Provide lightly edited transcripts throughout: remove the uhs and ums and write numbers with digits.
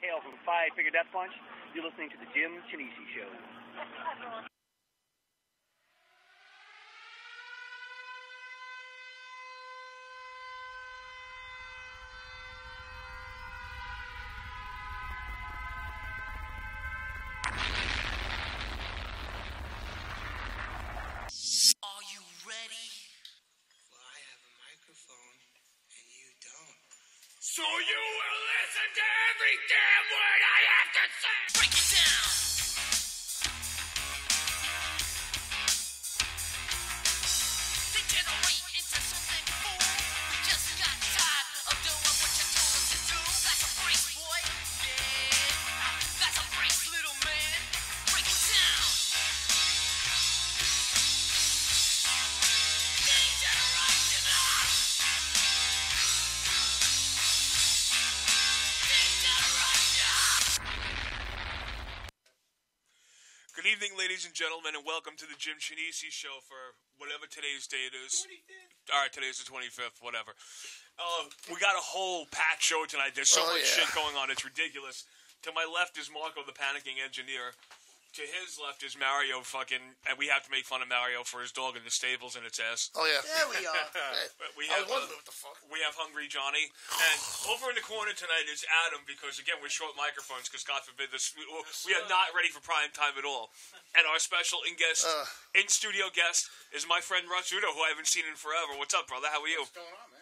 Hail from Five Finger Death Punch. You're listening to the Jim Chinnici Show. Are you ready? Well, I have a microphone, and you don't. So you will listen to every damn word I have to say! Break it down! Degenerate into something fool. We just got tired of doing what you told us to do. That's a brace, boy. Yeah, that's a brace, little man. Break it down! Good evening, ladies and gentlemen, and welcome to the Jim Chinnici Show for whatever today's date is. 25th. All right, today's the 25th, whatever. We got a whole packed show tonight. There's so much shit going on, it's ridiculous. To my left is Marco, the panicking engineer. To his left is Mario and we have to make fun of Mario for his dog in the stables and its ass. Oh, yeah. There we are. I was wondering what the fuck. We have Hungry Johnny. And over in the corner tonight is Adam, because, again, we're short microphones, because, God forbid, we are not ready for prime time at all. And our special in-studio guest is my friend Zutto, who I haven't seen in forever. What's up, brother? How are you? What's going on, man?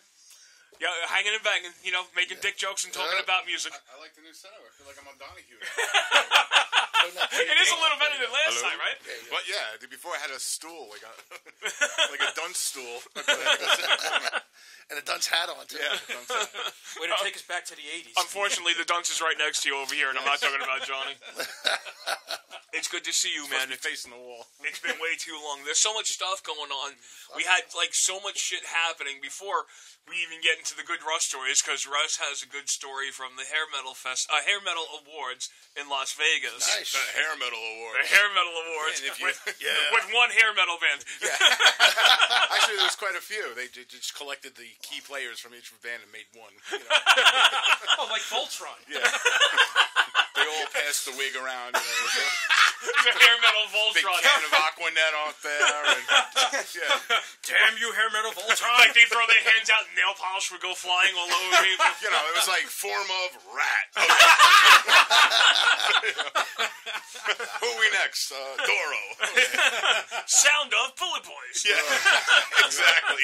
Yeah, hanging and banging, making dick jokes and talking about music. I like the new setup. I feel like I'm on Donahue. It is a little better than last time, right? But yeah, before I had a stool, like a dunce stool. And a dunce hat on, too. Yeah, dunce hat. Way to take us back to the 80s. Unfortunately, the dunce is right next to you over here, and I'm not talking about Johnny. It's good to see you, man. It's facing the wall. It's been way too long. There's so much stuff going on. We had, so much shit happening before we even get into the good Russ stories, because Russ has a good story from the Hair Metal Awards in Las Vegas. Nice. The Hair Metal Award. The Hair Metal Awards with one hair metal band. Yeah. Actually, there was quite a few. They just collected the key players from each band and made one. Oh, like Voltron. Yeah. They all passed the wig around. The Hair Metal Big Voltron. can of Aquanet out there. And, yeah. Damn you, hair metal Voltron. Like they throw their hands out and nail polish would go flying all over people. It was like form of rat. Who we next? Doro. Sound of Bullet Boys. Yeah, exactly.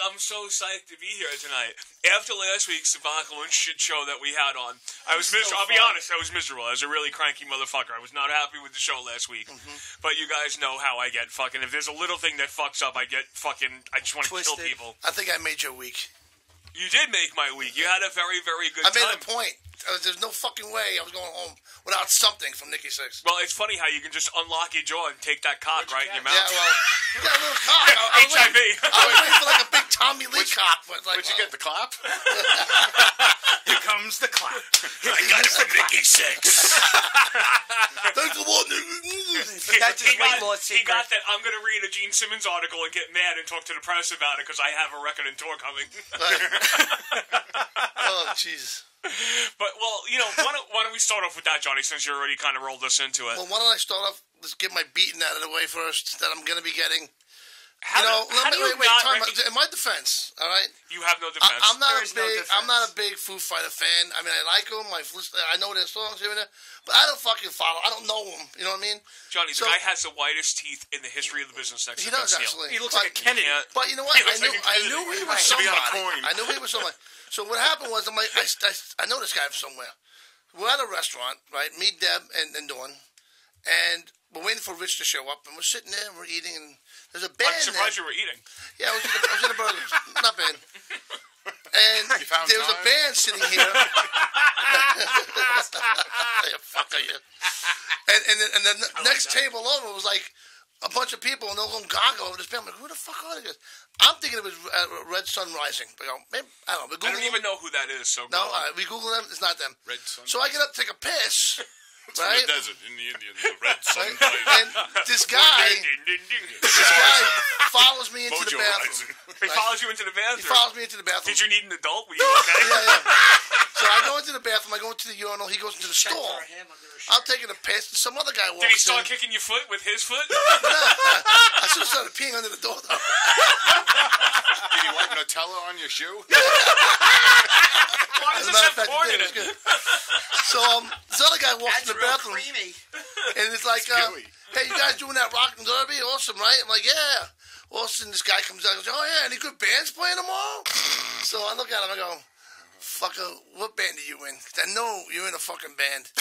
I'm so psyched to be here tonight. After last week's debacle and shit show that we had on, I was miserable. I'll be honest, I was miserable. I was a really cranky motherfucker. I was not happy with the show last week. Mm-hmm. But you guys know how I get fucking. If there's a little thing that fucks up, I get fucking. I just want to kill people. I think I made your week. You did make my week. You had a very, very good time. I made a point. There's no fucking way I was going home without something from Nikki Sixx. Well, it's funny how you can just unlock your jaw and take that cock right in your mouth. Yeah, well, you got a little cock. HIV. I was waiting for like a big Tommy Lee cock. But like, Did you get the clap? Here comes the clap. I got it from Nikki Sixx. Thanks a lot, That's his weight loss He secret. got that. I'm going to read a Gene Simmons article and get mad and talk to the press about it because I have a record and tour coming. Oh, jeez. But, well, why don't we start off with that, Johnny, since you already kind of rolled us into it. Well, why don't I start off? Let's get my beating out of the way first that I'm going to be getting. How do you not in my defense, all right? You have no defense. I'm not a big Foo Fighter fan. I mean, I like them. I know their songs here and there, but I don't fucking follow. I don't know them. You know what I mean? Johnny, the guy has the whitest teeth in the history of the business next he to does, Vince Neil. actually. He looks like a Kennedy. But you know what? I knew he was To be somebody. on a coin. I knew he was somebody. So what happened was, I'm like, I know this guy from somewhere. We're at a restaurant, right? Me, Deb, and Dawn. And we're waiting for Rich to show up. And we're sitting there and we're eating. And there's a band I'm surprised there. you were eating. Yeah, I was in the burgers. Not bad. And there was a band sitting here. Yeah, fuck you. And the next table over was like a bunch of people, and they're going gaga over this band. I'm like, who the fuck are they? I'm thinking it was Red Sun Rising. I go, maybe, I don't know. I don't even know who that is. So no, we Google them. It's not them. Red Sun. So I get up to take a piss. It's right? in the desert, in the Indians, the Red Sun. And this guy follows me into the bathroom. He follows you into the bathroom? He follows me into the bathroom. Did you need an adult? Were you okay? Yeah. bathroom. I go into the urinal. He goes into the Check stall. for him under a shirt. I'm taking a piss, and some other guy walks Did he start in. kicking your foot with his foot? I should have started peeing under the door, though. Did you wipe Nutella on your shoe? Why does As a this matter have of fact, corn it in was it? good. So this other guy walks That's in the real bathroom, creamy. and it's like, Gooey. hey, you guys doing that Rock and Derby? Awesome, right? I'm like, yeah. All of a sudden, this guy comes out and goes, oh, yeah, any good bands playing tomorrow? So I look at him, I go, fucker, what band are you in? 'Cause I know you're in a fucking band,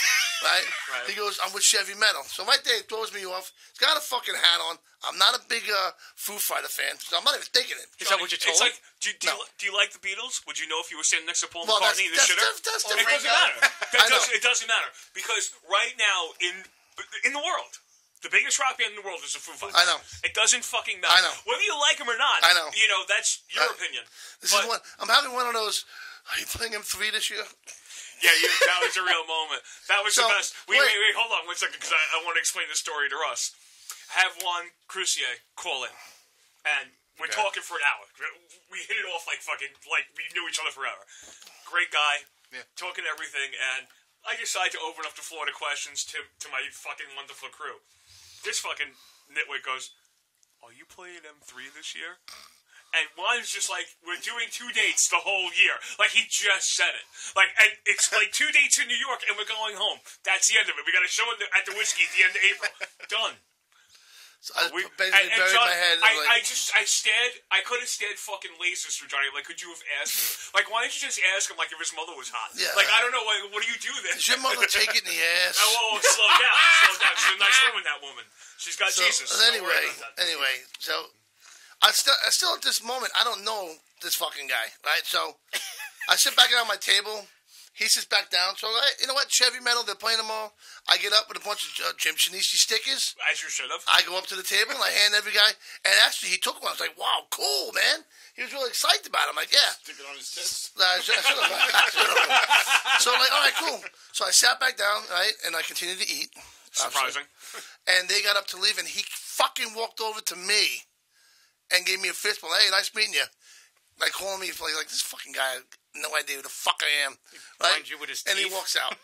right? He goes, I'm with Chevy Metal. So right there, it throws me off. He's got a fucking hat on. I'm not a big Foo Fighter fan, so I'm not even thinking it. Is that what you told It's him? like, do you like the Beatles? Would you know if you were sitting next to Paul Well, McCartney in the shitter? that's It different. doesn't matter. I know. It doesn't matter because right now in the world, the biggest rock band in the world is the Foo Fighters. I know. It doesn't fucking matter. I know. Whether you like them or not. I know. You know, that's your opinion. This is one. I'm having one of those. Are you playing M3 this year? Yeah, that was a real moment. That was So, the best. Wait, wait. hold on 1 second, because I want to explain the story to Russ. Have Juan Crucier call in, and we're talking for an hour. We hit it off like we knew each other forever. Great guy, talking everything, and I decided to open up the floor to questions to my fucking wonderful crew. This fucking nitwit goes, "Are you playing M3 this year?" And Juan's just like, we're doing 2 dates the whole year. Like, he just said it. Like, and it's like 2 dates in New York, and we're going home. That's the end of it. We got to show it at the Whiskey at the end of April. Done. So I basically And buried John, my head. I stared. I could have stared fucking lasers through Johnny. Like, could you have asked him? Like, why didn't you just ask him, like, if his mother was hot? Yeah. Like, I don't know. What do you do then? Does your mother take it in the ass? Oh, slow down. Slow down. She's a nice woman, that woman. She's got So, Jesus. Don't worry about that. anyway, so I still at this moment I don't know this fucking guy, right? So I sit back down at my table. He sits back down. So you know what? Chevy Metal, they're playing them all. I get up with a bunch of Jim Chinnici stickers. As you should have. I go up to the table and I hand every guy. And actually, he took one. I was like, "Wow, cool, man." He was really excited about it. I'm like, "Yeah." Stick it on his tits. I should have. So I'm like, all right, cool. So I sat back down, right, and I continued to eat. Surprising. And they got up to leave, and he fucking walked over to me and gave me a fist bump. Hey, nice meeting you. Like calling me like this fucking guy. No idea who the fuck I am. Right? Blind you with his And he teeth. walks out.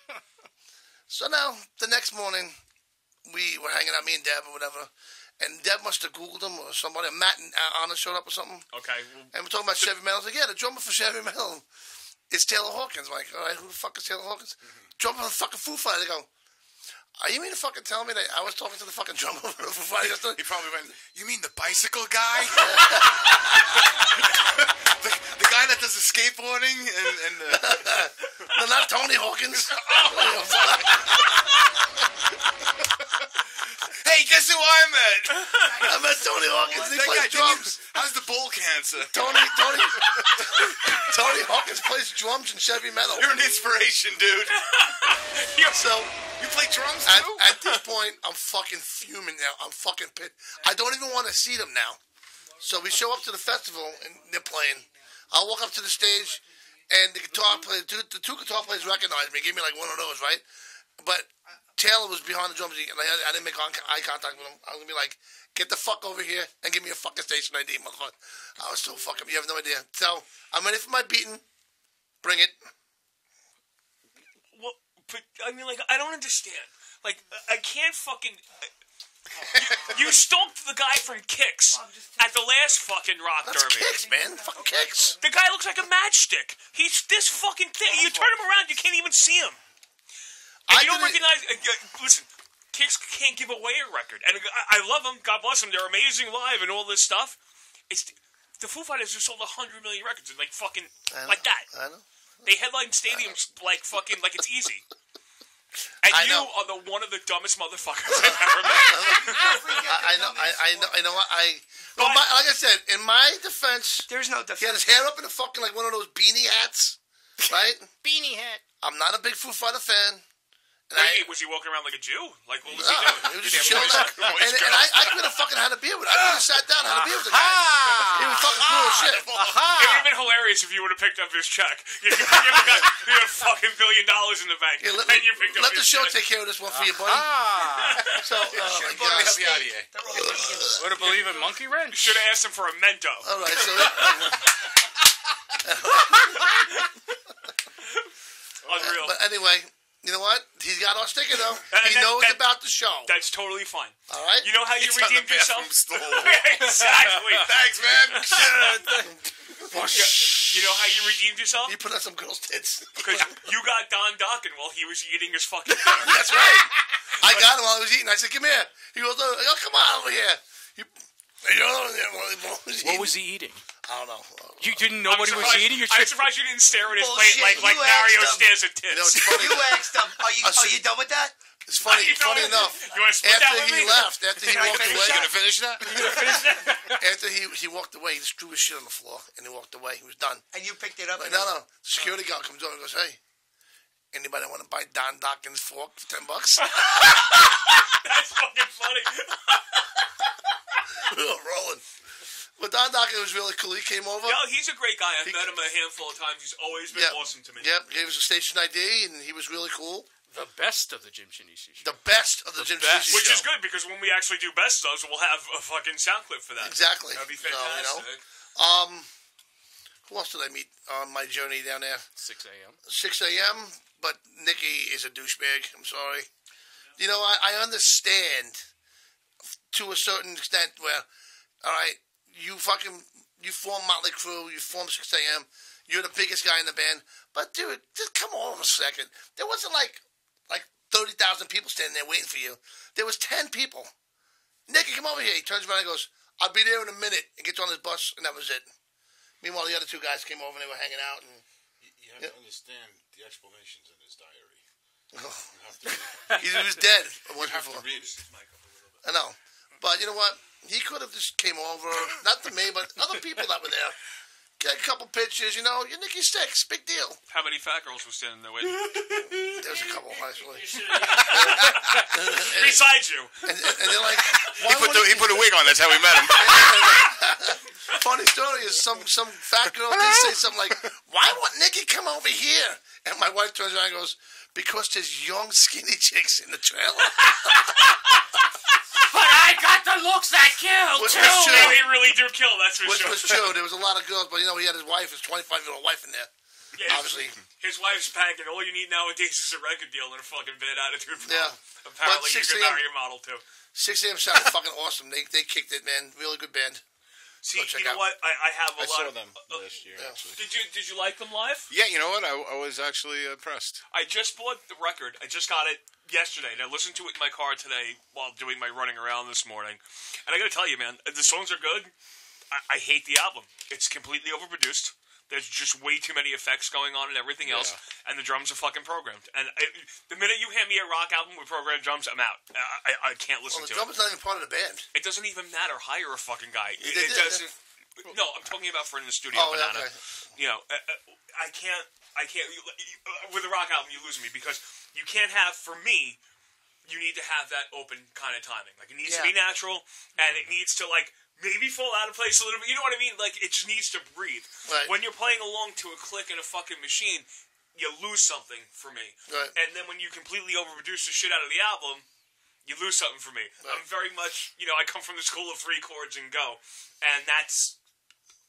So now the next morning, we were hanging out, me and Deb or whatever. And Deb must have Googled him or somebody. Matt and Anna showed up or something. Okay. And we're talking about Chevy Metal. I was like, yeah, the drummer for Chevy Metal is Taylor Hawkins. I'm like, all right, who the fuck is Taylor Hawkins? Drummer for the fucking Foo Fighters. They go, are you mean to fucking tell me that I was talking to the fucking drummer for the Foo Fighters? He probably went, you mean the bicycle guy? the guy that does the skateboarding and No, not Tony Hawkins. Hey, guess who I met? I met Tony Hawkins. He That guy, plays drums. how's the bowl cancer? Tony Hawkins plays drums in Chevy Metal. You're an inspiration, dude. So You play drums too? at this point, I'm fucking fuming now. I'm fucking pissed. I don't even want to see them now. So we show up to the festival and they're playing. I walk up to the stage and the guitar player, the two guitar players recognized me, gave me like one of those, right? But Taylor was behind the drums and I didn't make eye contact with him. I was gonna be like, get the fuck over here and give me a fucking station ID, motherfucker. I was so fucking, you have no idea. So I'm ready for my beating. Bring it. Well, but, I mean, like, I don't understand. Like, I can't fucking... You stomped the guy from Kicks at the last fucking rock That's derby. Kicks, man. Fucking Kicks. The guy looks like a matchstick. He's this fucking thing. You turn him around, you can't even see him. And you don't recognize... listen, Kicks can't give away a record. And I love them. God bless them. They're amazing live and all this stuff. It's... The Foo Fighters have sold 100 million records and like fucking... Like that. I know. They headline stadiums like fucking... Like it's easy. And I you know. are one of the dumbest motherfuckers I've ever met. I know. Well, like I said, in my defense, There's no he had defense. his hair up in a fucking like one of those beanie hats, right? Beanie hat. I'm not a big Foo Fighter fan. And Was he walking around like a Jew? Like, what was no, he doing? he was just chilling out. And I could have fucking had a beer with him. I could have sat down and had a beer with the guy. He was fucking cool as shit. It would have been hilarious if you would have picked up his check. You had a fucking $1 billion in the bank, Yeah, and you picked up let the his show check. take care of this one for you, buddy. So, Let me help you out of here. Would have believed in monkey wrench. Should have asked him for a Mento. all right, so Unreal. but anyway, you know what? He's got our sticker though. He that- knows that- about the show. That's totally fine. All right. You know how you It's on the redeemed yourself? bathroom stall. Exactly. Thanks, man. You know how you redeemed yourself? He put on some girl's tits. Because you got Don Dockin while he was eating his fucking dinner. That's right. I got him while I was eating. I said, "Come here." He goes, "Oh, come on over here." What was he eating? I don't know. You didn't know I'm what he was surprised- eating? You're I'm tripping. surprised you didn't stare at his Bullshit. plate like You Mario asked him. stares at You know, tits. it's funny. You asked him, are you done with that? It's funny. You know Funny what? enough. You want to split that After with he me? left, after he walked You away, gonna finish that? after he walked away, he just threw his shit on the floor and he walked away. He was done. And you picked it up? Like, no. Security guard comes over and goes, "Hey, anybody want to buy Don Dawkins' fork for $10?" That's fucking funny. We were rolling. But Don Dawkins was really cool. He came over. No, he's a great guy. I've met him a handful of times. He's always been awesome to me. Yep, gave us a station ID, and he was really cool. The best of the Jim Chinnici show. The best of the Jim best. Chinnici Which show. is good because when we actually do best ofs, we'll have a fucking sound clip for that. Exactly. That'd be So, fantastic. Who else did I meet on my journey down there? 6 a.m. 6 a.m., but Nikki is a douchebag. I'm sorry. You know, I understand to a certain extent where, all right, you form Motley Crue, you form 6 a.m., you're the biggest guy in the band, but dude, just come on a second. There wasn't like 30,000 people standing there waiting for you. There was 10 people. Nikki, come over here. He turns around and goes, "I'll be there in a minute," and gets on his bus, and that was it. Meanwhile, the other two guys came over and they were hanging out. And You have to understand the explanations in his diary. he was dead once You have before. to read it. I know. But you know what? He could have just came over, not to me, but other people that were there. Get a couple pictures, you know. You're Nikki Sixx, big deal. How many fat girls were standing there waiting? There's a couple, actually. Besides you. And they're like, why He put a wig on. That's how we met him. Funny story is some fat girl did say something like, "Why won't Nikki come over here?" And my wife turns around and goes, "Because there's young skinny chicks in the trailer." But I got the looks that kill, Which too! was true. They really do kill, that's for Which sure. was true. There was a lot of girls, but you know, he had his 25-year-old wife in there. Yeah, Obviously. His wife's packing. All you need nowadays is a record deal and a fucking bad attitude. Yeah. Apparently, But you 6 can a.m. marry a model, too. 6 a.m. sounded fucking awesome. They kicked it, man. Really good band. See, check you know out. what? I have a I lot saw of... them last year, actually. Did you like them live? Yeah, you know what? I was actually impressed. I just bought the record. I just got it yesterday, and I listened to it in my car today while doing my running around this morning. And I got to tell you, man, the songs are good. I hate the album. It's completely overproduced. There's just way too many effects going on and everything else, and the drums are fucking programmed. And the minute you hand me a rock album with programmed drums, I'm out. I can't listen Well, the to it. drummer's not even part of the band. It doesn't even matter. Hire a fucking guy. They It did. doesn't. No, I'm talking about for in the studio, Oh, yeah, Banana. okay. You know, I can't. With a rock album, you lose me because you can't have. For me, you need to have that open kind of timing. Like it needs to be natural, and it needs to maybe fall out of place a little bit. You know what I mean? Like it just needs to breathe. Right. When you're playing along to a click in a fucking machine, you lose something for me. Right. And then when you completely overproduce the shit out of the album, you lose something for me. Right. I'm very much, I come from the school of 3 chords and go, and that's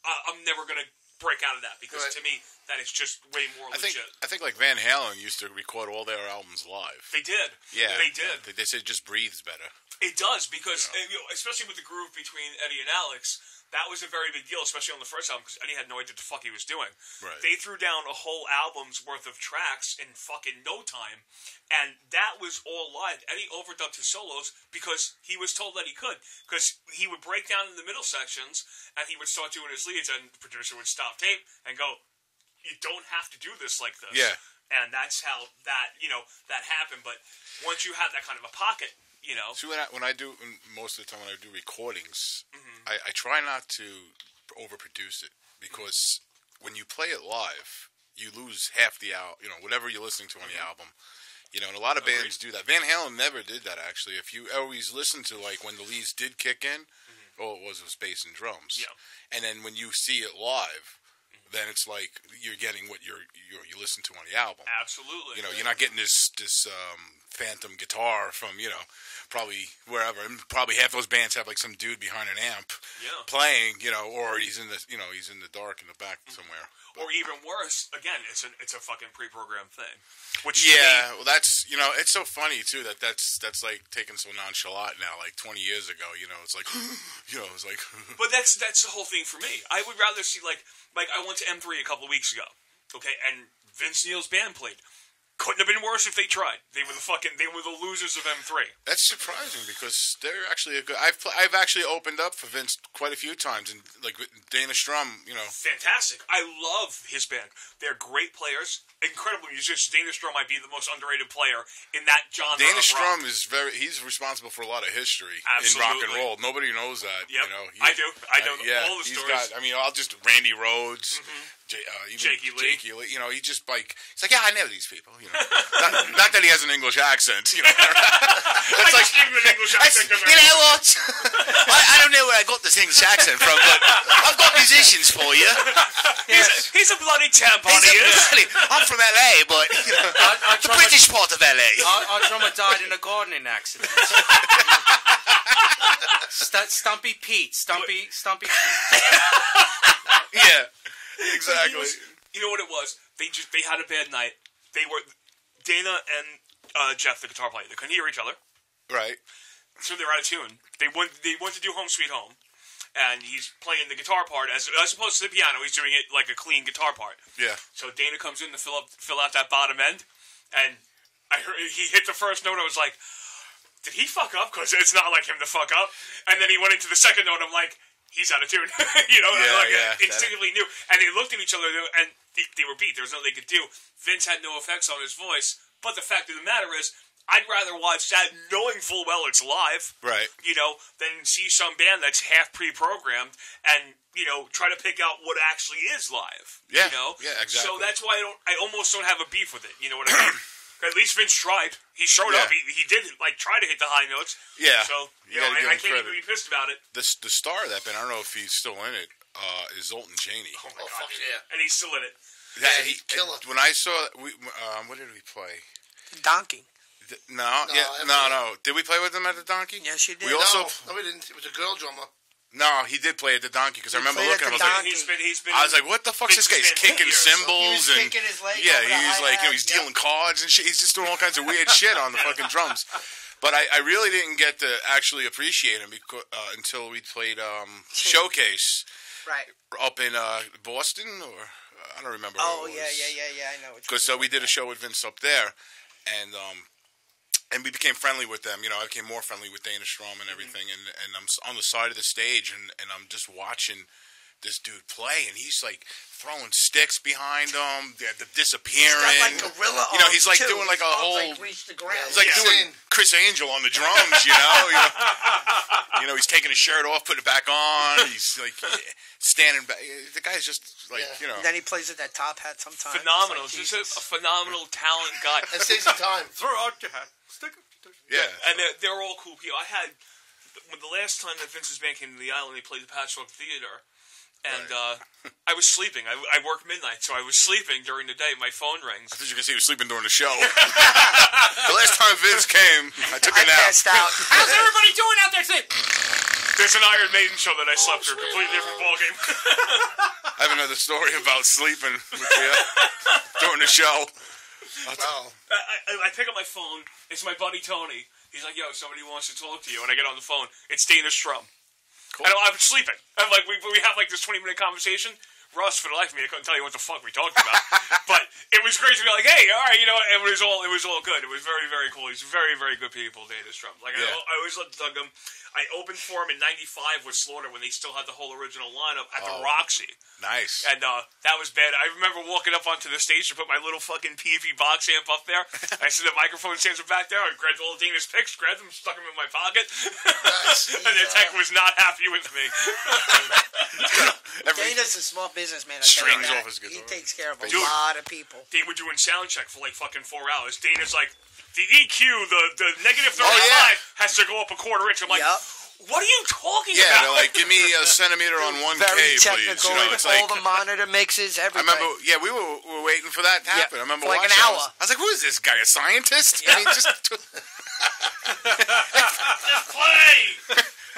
I'm never gonna break out of that because to me that is just way more legit. I think like Van Halen used to record all their albums live. They did. Yeah, they did. They said it just breathes better. It does because, especially with the groove between Eddie and Alex, that was a very big deal, especially on the first album because Eddie had no idea what the fuck he was doing. Right. They threw down a whole album's worth of tracks in fucking no time, and that was all live. Eddie overdubbed his solos because he was told that he could, because he would break down in the middle sections and he would start doing his leads, and the producer would stop tape and go, "You don't have to do this like this." Yeah. And that's how that that happened. But once you have that kind of a pocket. See, when I do most of the time when I do recordings, I try not to overproduce it because when you play it live, you lose half the whatever you're listening to on the album. And a lot of bands do that. Van Halen never did that actually. If you always listen to when the leads did kick in, all it was bass and drums. Yeah. And then when you see it live, then it's like you're getting what you listen to on the album. Absolutely. You're not getting this phantom guitar from probably wherever, and probably half those bands have like some dude behind an amp playing, or he's in the he's in the dark in the back somewhere. Or even worse, again, it's a fucking pre-programmed thing. Which well, that's it's so funny too that's like taken so nonchalant now. Like 20 years ago, it's like it's like. But that's the whole thing for me. I would rather see like I went to M3 a couple of weeks ago, okay, and Vince Neil's band played. Couldn't have been worse if they tried. They were the losers of M3. That's surprising because they're actually a good. I've actually opened up for Vince quite a few times, and like Dana Strum, Fantastic. I love his band. They're great players, incredible musicians. Dana Strum might be the most underrated player in that genre. Dana of Strum rock. he's responsible for a lot of history Absolutely. in rock and roll. Nobody knows that. Yep. I do. I know all the he's stories. I'll just Randy Rhodes. Jakey Lee. He just he's like, I know these people. Not that he has an English accent. That's like Even an English accent. You know what? I don't know where I got this English accent from, but I've got musicians for you. He's a bloody tampon. He is. I'm from LA, but the British part of LA. Our drummer died in a gardening accident. Stumpy Pete. Stumpy Pete. yeah, exactly. You know what it was? They had a bad night. They were Dana and Jeff, the guitar player. They couldn't hear each other, Right. so they were out of tune. They went to do Home Sweet Home, and he's playing the guitar part as opposed to the piano. He's doing it like a clean guitar part. Yeah. So Dana comes in to fill out that bottom end, and I heard he hit the first note. I was like, did he fuck up? Because it's not like him to fuck up. And then he went into the second note. I'm like, he's out of tune. Instinctively knew. And they looked at each other, and they were beat. There was nothing they could do. Vince had no effects on his voice. But the fact of the matter is, I'd rather watch that knowing full well it's live, Right. Than see some band that's half pre-programmed and, try to pick out what actually is live. Yeah. Yeah, exactly. So that's why I almost don't have a beef with it. You know what I mean? At least Vince tried. He showed up. He did try to hit the high notes. Yeah. So You gotta give I him can't credit. even be pissed about it. The star of that band, I don't know if he's still in it, is Zoltan Chaney. Oh my God, fuck yeah. And he's still in it. He's killer. When I saw what did we play? Donkey. No. No. Did we play with him at the Donkey? Yes, you did. We also No, we didn't. It was a girl drummer. no, he did play at the Donkey because I remember played looking. at I was the like, Donkey. He's been. I was like, what the fuck's this guy? He's kicking cymbals He was and kicking his leg yeah, over the he's like hi-hat. he's dealing cards and shit. He's just doing all kinds of weird shit on the fucking drums. But I really didn't get to actually appreciate him until we played Showcase Right. up in Boston or I don't remember. Oh, where it yeah. was. I know. Because we did a show with Vince up there, and we became friendly with them. I became more friendly with Dana Strum and everything. And I'm on the side of the stage, and I'm just watching this dude play, and he's like throwing sticks behind him, the disappearing. He's got like gorilla he's like arms, too. doing like a His arms, whole. like, reach the ground. He's like doing Chris Angel on the drums, he's taking his shirt off, putting it back on. He's like standing back. The guy's just like, Then he plays with that top hat sometimes. Phenomenal. It's like, Just Jesus. a phenomenal talent guy. And saves some time. Throw out your hat. Stick it. Yeah. And they're all cool people. I had when the last time that Vince's band came to the island, they played the Patchwork Theater, and I was sleeping. I work midnight, so I was sleeping during the day. My phone rings. I thought you were going to say he was sleeping during the show. The last time Vince came, I took a I nap. passed out. How's everybody doing out there? There's an Iron Maiden show that I slept through, a completely different ballgame. I have another story about sleeping with you during the show. Wow. I pick up my phone. It's my buddy Tony. He's like, "Yo, somebody wants to talk to you." And I get on the phone. It's Dana Strum. Cool. And I'm sleeping. I'm like, we have like this 20-minute conversation. Russ, for the life of me, I couldn't tell you what the fuck we talked about. But it was great to be like, hey, all right, it was all good. It was very, very cool. He's very, very good people, Dana Strum. Like, Yeah. I always dug him. I opened for him in '95 with Slaughter when they still had the whole original lineup at the Roxy. Nice. And that was bad. I remember walking up onto the stage to put my little fucking PV box amp up there. I see the microphone stands back there. I grabbed all of Dana's picks, grabbed them, stuck them in my pocket. And the tech was not happy with me. Dana's a small businessman. Strings I tell you off his that. guitar. He takes care of a Dude. lot of people. They were doing sound check for like fucking 4 hours. Dana's like, the EQ, the negative 35 Oh, yeah. has to go up a quarter inch. I'm like, Yep. What are you talking Yeah, about? they're like, give me a centimeter on 1K, Very please. technical, You know, and it's all like, the monitor mixes, I everything. remember, yeah, we were waiting for that to happen. I remember for like an watching. hour. I was like, who is this guy? A scientist? I mean, just Play!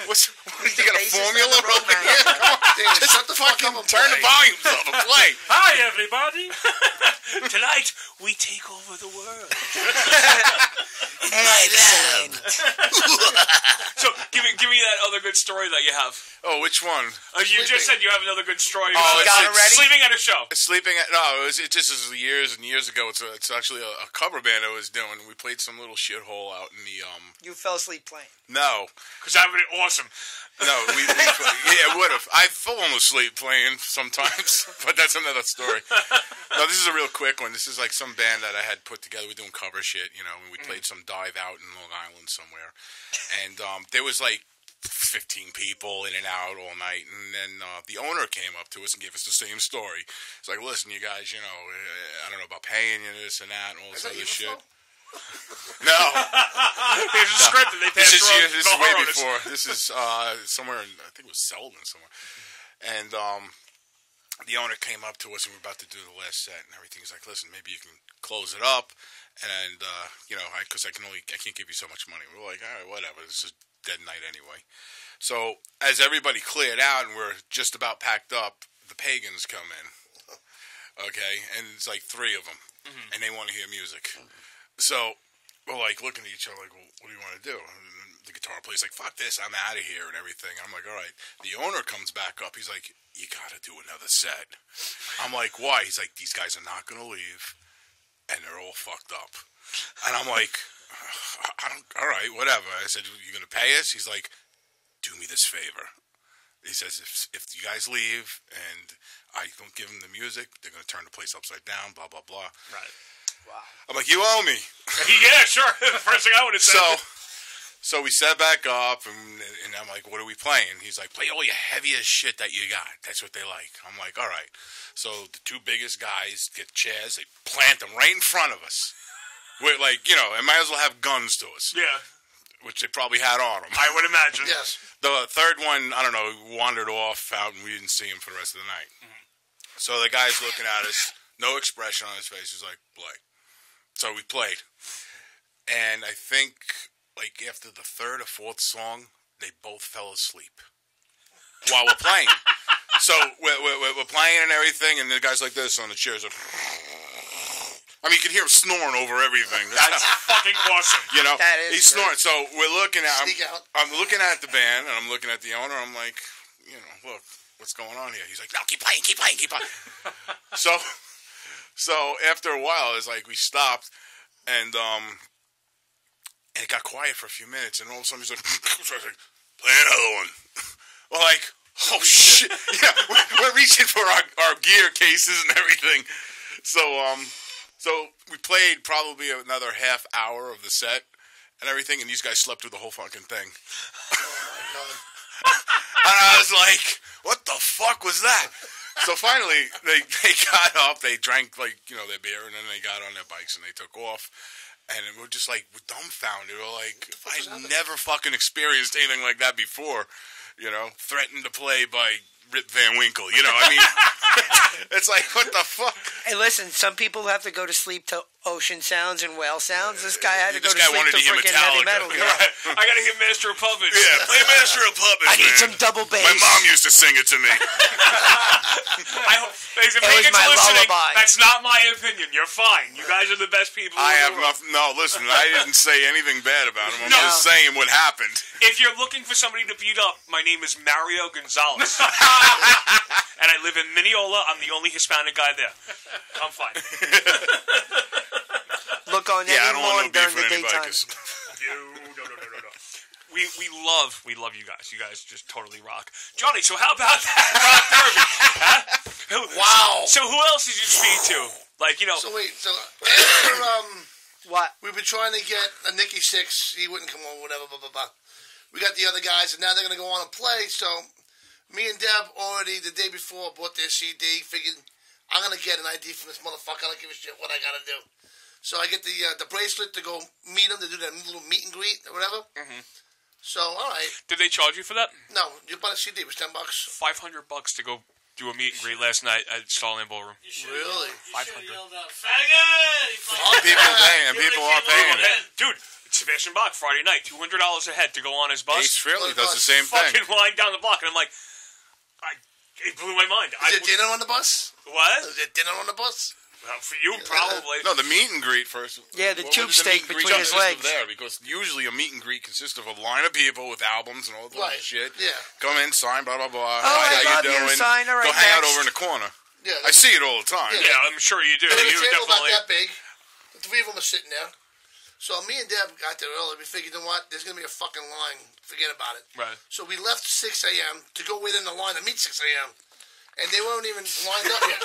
what's you got a bassist formula and the road over here? manager. Come on, Dude, just shut the fuck fucking up and turn the play. volumes up and play. Hi, everybody. Tonight, we take over the world. Excellent. So, give me that other good story that you have. Oh, which one? You just said you have another good story. Oh, got it ready? Sleeping at a show. Sleeping at no, it just was years and years ago. It's actually a cover band I was doing. We played some little shithole out in the You fell asleep playing. No, Because that would be awesome. no, yeah, would have. I've fallen asleep playing sometimes, but that's another story. No, this is a real quick one. This is like some band that I had put together. We're doing cover shit, you know, and we played some dive out in Long Island somewhere, and there was like 15 people in and out all night, and then the owner came up to us and gave us the same story. It's like, listen, you guys, you know, I don't know about paying you this and that and all this Is that other you, shit. Flo? No, There's a script that they this passed is around. this the is way horrors. before. This is somewhere in, I think it was Selden somewhere, and the owner came up to us and we were about to do the last set and everything. He's like, listen, maybe you can close it up, and you know, because I can't give you so much money. We're like, all right, whatever. This is dead night anyway. So as everybody cleared out and we're just about packed up, the pagans come in. Okay, and it's like 3 of them, and they want to hear music. So we're like looking at each other like, well, what do you want to do? And the guitar player's like, fuck this, I'm out of here and everything. I'm like, all right. The owner comes back up. He's like, you got to do another set. I'm like, why? He's like, these guys are not going to leave, and they're all fucked up. And I'm like, all right, whatever. I said, you going to pay us? He's like, do me this favor. He says, if you guys leave and I don't give them the music, they're going to turn the place upside down, blah, blah, blah. Right. Wow. I'm like, you owe me. Yeah, sure. The first thing I would have said. So we sat back up, and I'm like, what are we playing? He's like, play all your heaviest shit that you got. That's what they like. I'm like, all right. So the 2 biggest guys get chairs. They plant them right in front of us. We're like, you know, and might as well have guns to us. Yeah, Which they probably had on them. I would imagine. Yes. The third one, I don't know, wandered off out, and we didn't see him for the rest of the night. So the guy's looking at us, no expression on his face. He's like, play. So we played. And I think, like, after the 3rd or 4th song, they both fell asleep while we're playing. So we're playing and everything, and the guy's like this on the chairs. Like, I mean, you can hear him snoring over everything. That's fucking awesome. You know, That is he's snoring. So we're looking at. Sneak out. I'm looking at the band, and I'm looking at the owner. I'm like, you know, look, what's going on here? He's like, no, keep playing, keep playing, keep playing. So after a while, it's like we stopped, and it got quiet for a few minutes, and all of a sudden he's like, play another one. We're like, oh shit! Yeah, we're reaching for our gear cases and everything. So we played probably another half hour of the set and everything, and these guys slept through the whole fucking thing. And I was like, what the fuck was that? So finally, they got up, they drank, like, you know, their beer, and then they got on their bikes and they took off. And we're just like, we're dumbfounded. We're like, I'd never fucking experienced anything like that before. You know, threatened to play by Rip Van Winkle. You know, I mean, it's like, what the fuck? Hey, listen, some people have to go to sleep to ocean sounds and whale sounds. This guy had to go This to guy sleep wanted to to hear freaking heavy Metallica. metal. Yeah. I gotta hear Master of Puppets. Yeah, play Master of Puppets. I need man. some double bass. My mom used to sing it to me. I hope, if It was Megan's my listening, lullaby. that's not my opinion. You're fine. You guys are the best people I in have the world. nothing. No, listen, I didn't say anything bad about him. I'm No. just saying what happened. If you're looking for somebody to beat up, my name is Mario Gonzalez. And I live in Mineola. I'm the only Hispanic guy there. I'm fine. Look on Yeah, I any don't want lawn no beef during with the anybody. daytime. 'Cause No. We love you guys. You guys just totally rock. Johnny, so how about that rock derby? Huh? Wow. So who else did you speak to? Like, you know, So wait, so after What? we've been trying to get a Nicky Six, he wouldn't come on, whatever, blah blah blah. We got the other guys, and now they're gonna go on and play. So me and Deb already the day before bought their CD. Figured I'm gonna get an ID from this motherfucker. I don't give a shit what I gotta do. So I get the bracelet to go meet him to do that little meet and greet or whatever. So, all right. Did they charge you for that? No, you bought a CD. It was $10. $500 to go do a meet and greet last night at Starland Ballroom. Really? You should have yelled out, faggot! People paying, and people are paying it. Dude, Sebastian Bach, Friday night, $200 a head to go on his bus. Ace Frehley does the same Fucking thing. line down the block, and I'm like, it blew my mind. Is there dinner on the bus? What? Is there dinner on the bus? For you, probably. No, the meet and greet first. Yeah, the tube What steak does the meet and between greet his consist legs. of there? Because usually a meet and greet consists of a line of people with albums and all that Right. shit. Yeah. Come in, sign, blah, blah, blah. Oh, Hi, I how love you you, doing? sign, all right, Go hang out next. over in the corner. Yeah. I see it all the time. Yeah. Yeah, I'm sure you do. There was You a table about definitely. that big. The three of them were sitting there. So me and Deb got there early. We figured, you know what? There's going to be a fucking line. Forget about it. Right. So we left 6 a.m. to go wait in the line to meet 6 a.m. And they weren't even lined up yet.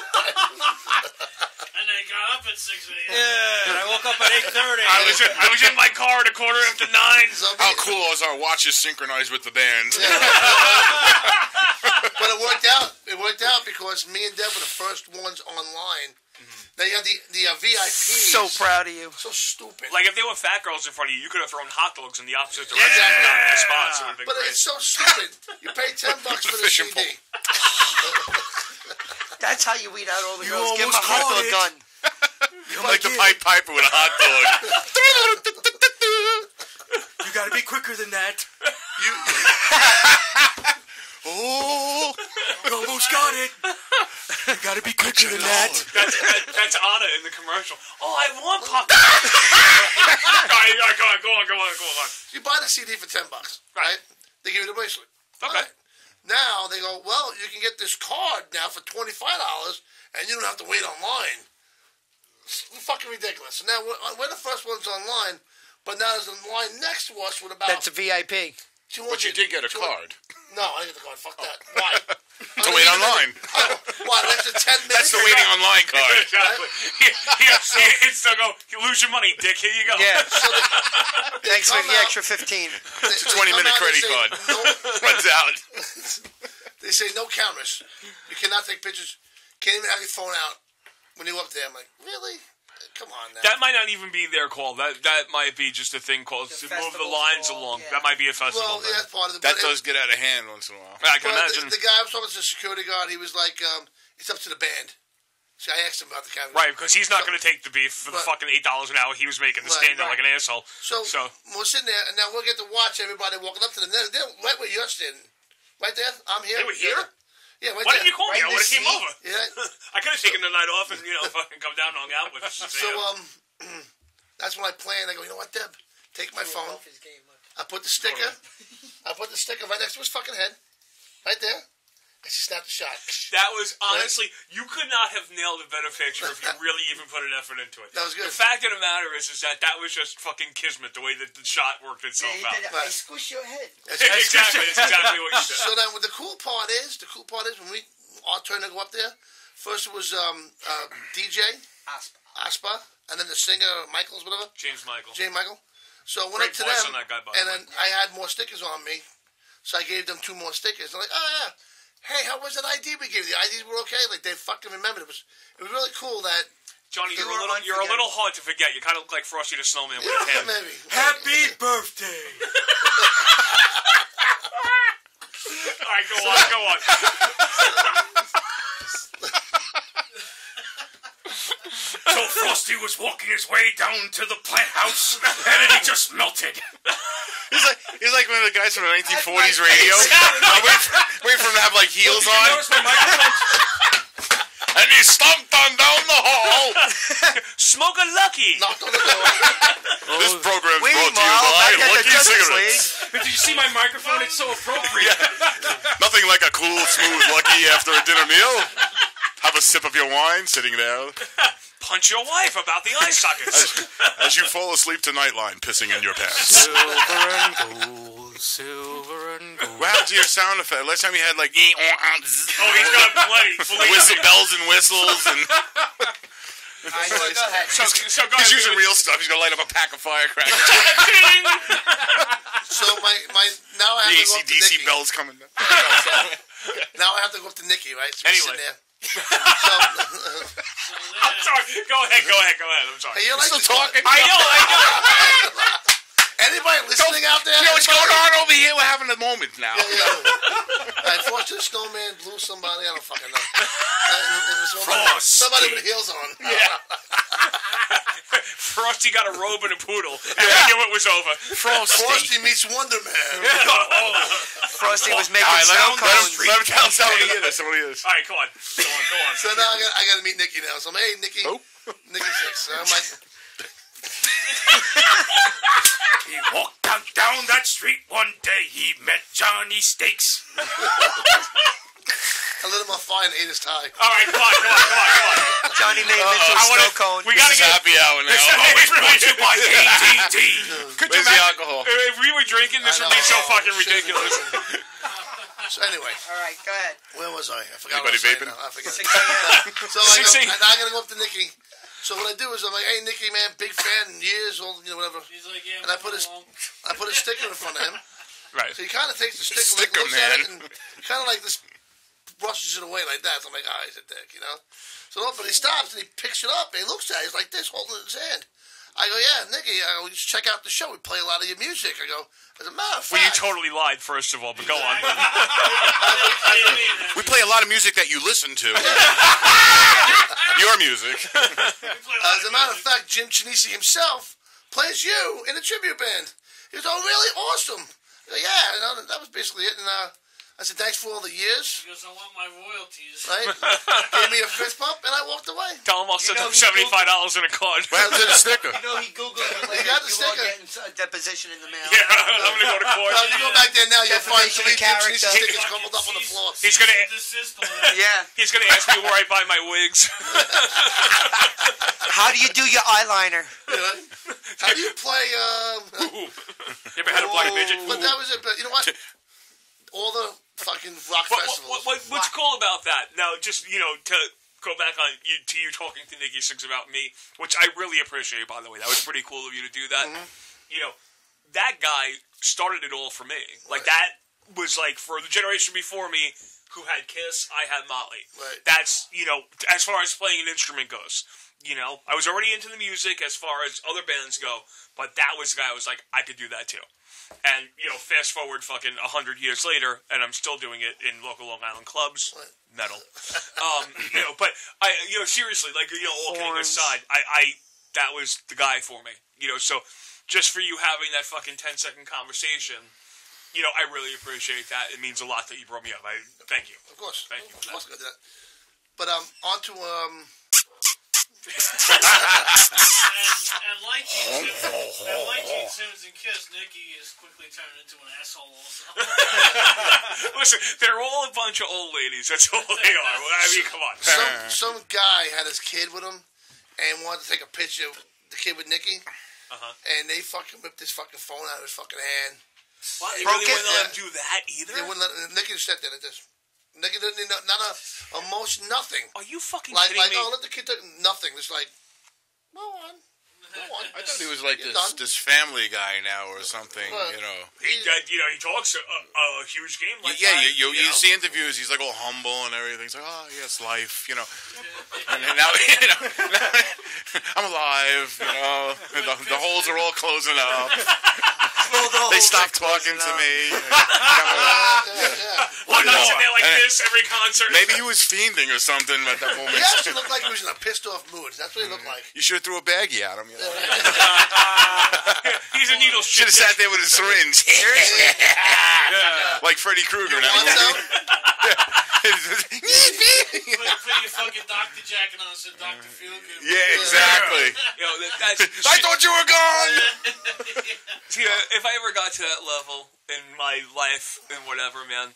And they got up at 6 a.m. Yeah, and I woke up at 8:30. I was in my car at 9:15. So How cool is our watches synchronized with the band? But it worked out. It worked out because me and Deb were the first ones online. Now you got the VIPs. So proud of you. So stupid. Like, if there were fat girls in front of you, you could have thrown hot dogs in the opposite direction. Exactly. Not in their spots. It would have been But great. it's so stupid. You pay $10 for the Fishing CD. That's how you weed out all the You girls. Give them a almost hot caught dog it. gun. I'm like the Pied Piper with a hot dog. You gotta be quicker than that. Oh, You almost got it. You gotta be quicker than that. That's Anna in the commercial. Oh, I want pop. All right, go on. You buy the CD for $10, right? They give you the bracelet. Okay. Right. Now they go, well, you can get this card now for $25, and you don't have to wait online. It's fucking ridiculous. So now we're the first ones online, but now there's a line next to us with about. That's a VIP. 200, but you did get a 200 card. No, I didn't get the card. Fuck that. Why? To wait online. Why? An extra 10 minutes. That's the waiting online card. Exactly. It's to go. You lose your money, dick. Here you go. Yeah. So Thanks for come the out- extra 15. It's a 20-minute credit card. Runs out. They say no cameras. You cannot take pictures. Can't even have your phone out when you're up there. I'm like, really? Come on now. That might not even be their call. That might be just a thing called to move the festival's lines call, along. yeah. That might be a festival. Well, thing. yeah, that's part of it. That but does get out of hand once in a while. I can Well, imagine. the guy I was talking to, the security guard, he was like, it's up to the band. So I asked him about the camera. Right, because he's not going to take the beef for the Right. fucking $8 an hour he was making to Right, stand there right. like an asshole. So we're sitting there, and now we'll get to watch everybody walking up to them. They're right where you're standing. Right there. I'm here. They were here? Yeah, right Why there. didn't you call me? I Right would have in came this over. seat. Yeah. I could have taken the night off and, fucking come down and hung out with you. So, that's when I planned. I go, you know what, Deb? Take my phone. I put the sticker. I put the sticker right next to his fucking head. Right there. I snapped the shot. That was, honestly, you could not have nailed a better picture if you really even put an effort into it. That was good. The fact of the matter is that was just fucking kismet, the way that the shot worked itself out. I squish your head. Exactly, that's exactly what you did. So then, what the cool part is when our turn to go up there. First it was DJ Aspa, and then the singer Michaels, whatever. James Michael. So I went Great up to voice them, on that guy, by the and way. then I had more stickers on me, so I gave them 2 more stickers. They're like, oh yeah, hey, how was that ID we gave you? The IDs were okay. Like they fucking remembered. It was really cool that. Johnny, They you're were a little hard to forget. You kind of look like Frosty the Snowman with a pen. Maybe. Happy birthday. All right, go on. So Frosty was walking his way down to the plant house, and then he just melted. He's like one of the guys from the 1940s radio. Wait for him to have like heels Did you on. notice my microphone? And he stomped on down the hall. Smoke a Lucky. Knocked on the door. This program's Wait, brought to you Marl, by back at the Lucky Justice Cigarettes. But did you see my microphone? It's so appropriate. Nothing like a cool, smooth Lucky after a dinner meal. Have a sip of your wine sitting down. Punch your wife about the eye sockets. As you fall asleep to Nightline pissing in your pants. Silver and gold. What happened to your sound effect? Last time you had like Oh, he's got plenty. whistle, bells and whistles and I know. Go ahead. So go he's ahead, using dude. real stuff. He's gonna light up a pack of firecrackers. So my now I The have to go up to AC/DC Nikki. bells coming down. Now I have to go up to Nikki, right? So we're Anyway. sitting there. So, I'm sorry. Go ahead. I'm sorry. hey, you're like Still this talking? guy. I know. Anybody listening out there? You know what's going on over having a moment now. I Frosty the Snowman blew somebody. I don't fucking know. It was somebody with heels on. Frosty got a robe and a poodle, and we knew it was over. Frosty meets Wonder Man. Frosty was making All right, snow cones. let him tell somebody hear this. Somebody hear this. All right, go on. Go on. So now I got to meet Nikki now. So I'm, hey, Nikki. Oh. Nikki 6. I'm like, He walked down that street one day. He met Johnny Steaks. I lit him on fire and ate his tie. All right, come on. Johnny made him into a snow cone. We gotta This is get happy hour now. Always brought to you by ATT. Where's the alcohol? If we were drinking, this would be so fucking ridiculous. So anyway, All right, go ahead. where was I? I forgot. Anybody what I was saying vaping? now. I forget. 6 a.m. So I 6 go, and I gotta go up to Nikki. So what I do is I'm like, hey Nikki, man, big fan, years old, whatever. He's like, yeah, And I put a sticker in front of him. Right. So he kind of takes the sticker, Sticker, looks at it, man. and kind of like this brushes it away like that. So I'm like, he's a dick, So, but he stops and he picks it up and he looks at it. He's like this, holding it in his hand. I go, yeah, Nikki, we should check out the show. We play a lot of your music. I go, as a matter of fact. Well, you totally lied, first of all, but go on. We play a lot of music that you listen to. Your music. As a matter of fact, Jim Chinnici himself plays you in a tribute band. He goes, oh, really? Awesome. I go, yeah, that was basically it. And I said, thanks for all the years. He goes, I want my royalties. Right? Gave me a fist bump, and I walked away. Tell him I'll send him $75 in a card. What happened to the sticker? He Googled it later. got the You won't sticker. get a deposition in the mail. Yeah, I'm gonna go to court. Now, you go back there now, you'll find Defamation three of Jim Chinnici character. stickers crumpled up on the floor. He's gonna Desist on that. Yeah. he's gonna ask me where I buy my wigs. How do you do your eyeliner? How do you play, You ever had a black midget? But that was it. But you know what? All the fucking rock festivals. What's cool about that? Now, just to go back on you talking to Nikki Six about me, which I really appreciate. By the way, that was pretty cool of you to do that. That guy started it all for me. Like that was like for the generation before me who had Kiss, I had Motley. Right. That's as far as playing an instrument goes. I was already into the music as far as other bands go, but that was the guy I was like, I could do that too. And, fast forward fucking 100 years later, and I'm still doing it in local Long Island clubs. Metal. But I, seriously, like, all kidding aside, I that was the guy for me. So just for you having that fucking 10-second conversation, I really appreciate that. It means a lot that you brought me up. I thank you. Of course. Thank you for Of course that. I did that. But on to And like Gene Simmons and Kiss, Nikki is quickly turned into an asshole also. Listen, they're all a bunch of old ladies. That's all they are. I mean, come on. some guy had his kid with him and wanted to take a picture of the kid with Nikki. And they fucking whipped his fucking phone out of his fucking hand. What? They Broke really it? wouldn't let him do that either? They wouldn't let Nikki sat there like this. Nikki didn't need not a emotion, nothing. Are you fucking Like, kidding me? oh, let the kid take nothing. Just like, go on. I thought he was like You're this family guy now or something, What? He talks a huge game like Yeah, that. you see interviews. He's like all humble and everything. He's like, oh yes, life, And now, I'm alive. The holes are all closing up. They stopped talking to me. One night's in there like this every concert. Maybe he was fiending or something at that moment. He actually looked like he was in a pissed off mood. That's what he looked like. You should have threw a baggie at him. He's a needle shit. Should have sat there with a syringe. Like Freddy Krueger. Want some? Put your fucking doctor jacket on and said Dr. Feelgood. Yeah, exactly. I thought you were gone. If I ever got to that level in my life and whatever, man,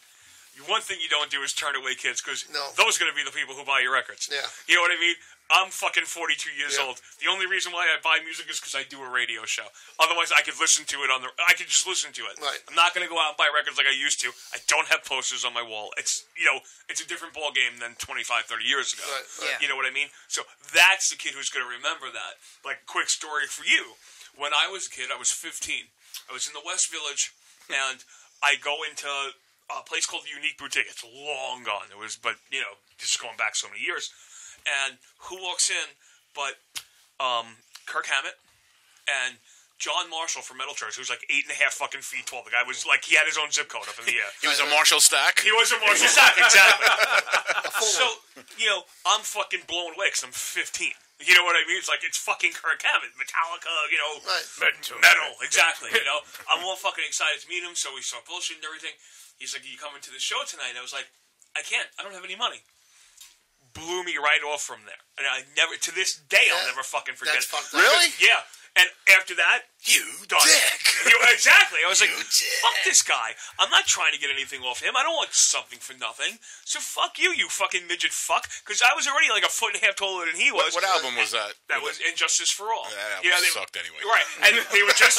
one thing you don't do is turn away kids because those are going to be the people who buy your records. Yeah. You know what I mean? I'm fucking 42 years old. The only reason why I buy music is because I do a radio show. Otherwise, I could listen to it I could just listen to it. Right. I'm not going to go out and buy records like I used to. I don't have posters on my wall. It's it's a different ball game than 25, 30 years ago. Right. Yeah. You know what I mean? So that's the kid who's going to remember that. Like, quick story for you. When I was a kid, I was 15. I was in the West Village, and I go into a place called the Unique Boutique. It's long gone. But just going back so many years. And who walks in but Kirk Hammett and John Marshall from Metal Church, who was like 8.5 fucking feet tall. The guy was like, he had his own zip code up in the air. He was a Marshall Stack. He was a Marshall Stack, exactly. So, I'm fucking blown away because I'm 15. You know what I mean? It's like, it's fucking Kirk Hammett, Metallica, metal, exactly. I'm all fucking excited to meet him, so we start bullshitting and everything. He's like, you coming to the show tonight? And I was like, I can't. I don't have any money. Blew me right off from there. And I never, to this day, I'll never fucking forget it. Really? Yeah. And after that, done. Dick. Exactly. I was like, fuck this guy. I'm not trying to get anything off him. I don't want something for nothing. So fuck you, you fucking midget fuck. Because I was already like 1.5 feet taller than he was. What album was that? That was Injustice for All. That album sucked anyway. Right. And they were just...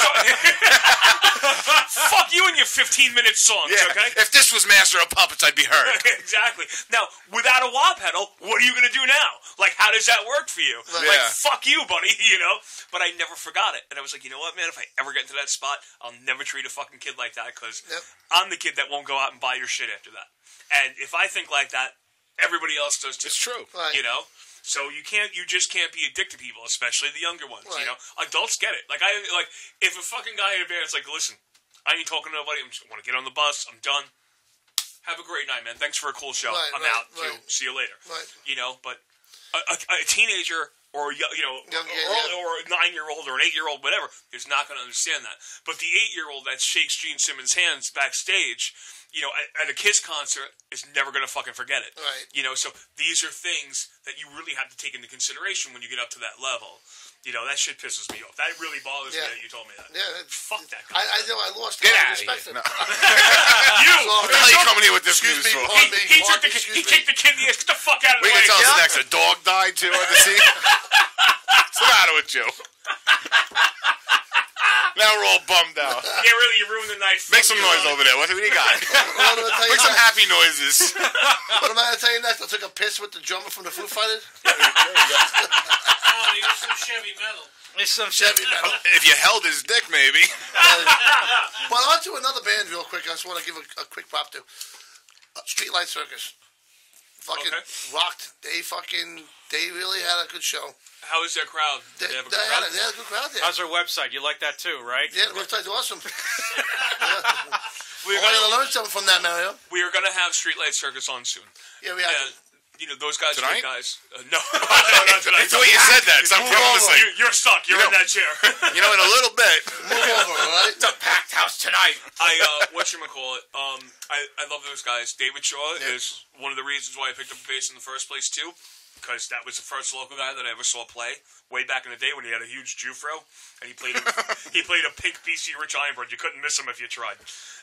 fuck you and your 15-minute songs, okay? If this was Master of Puppets, I'd be hurt. Exactly. Now, without a wah pedal, what are you going to do now? Like, how does that work for you? Yeah. Like, fuck you, buddy, But I never forgot it. And I was like, you know what, man? If I ever get into that spot, I'll never treat a fucking kid like that because I'm the kid that won't go out and buy your shit after that. And if I think like that, everybody else does too. It's true. Right. So you just can't be a dick to people, especially the younger ones. Right. Adults get it. Like if a fucking guy in a band is like, listen, I ain't talking to nobody. I just want to get on the bus. I'm done. Have a great night, man. Thanks for a cool show. I'm out. Right. See you later. Right. But a teenager or or a 9-year-old or an 8-year-old, whatever, is not going to understand that. But the 8-year-old that shakes Gene Simmons' hands backstage, at a Kiss concert, is never going to fucking forget it. Right. So these are things that you really have to take into consideration when you get up to that level. That shit pisses me off. That really bothers me that you told me that. Yeah, fuck that guy. I know. I lost Get all out of respect here. for No. him. What the hell are you coming here with this Excuse news me, for? pardon me. He kicked the kid in the ass. Get the fuck out of the We way. can tell us next. A dog died too at the scene. What's the matter with you? Now we're all bummed out. Yeah, really, you ruined the night. Make some noise over there. What do you got? Make some happy noises. What am I going to tell you next? I took a piss with the drummer from the Foo Fighters. Oh, he was some Chevy metal. It's some Chevy metal. If you held his dick, maybe. But on to another band real quick. I just want to give a quick prop to Streetlight Circus. Fucking rocked. They really had a good show. How was their crowd? Did they have a good crowd? They had a good crowd there. How's their website? You like that too, right? Yeah, the website's awesome. We're going to learn something from that, Mario. We are going to have Streetlight Circus on soon. Yeah, we have to. Those guys are Tonight? good guys. No, not tonight. Until you said that, so I'm promising. You're stuck. You're in that chair. In a little bit. Move over, all right? It's a packed house tonight. Whatchamacallit, I love those guys. David Shaw is one of the reasons why I picked up a bass in the first place, too. Because that was the first local guy that I ever saw play way back in the day when he had a huge Jufro, and he played a pink BC Rich Ironbird. You couldn't miss him if you tried.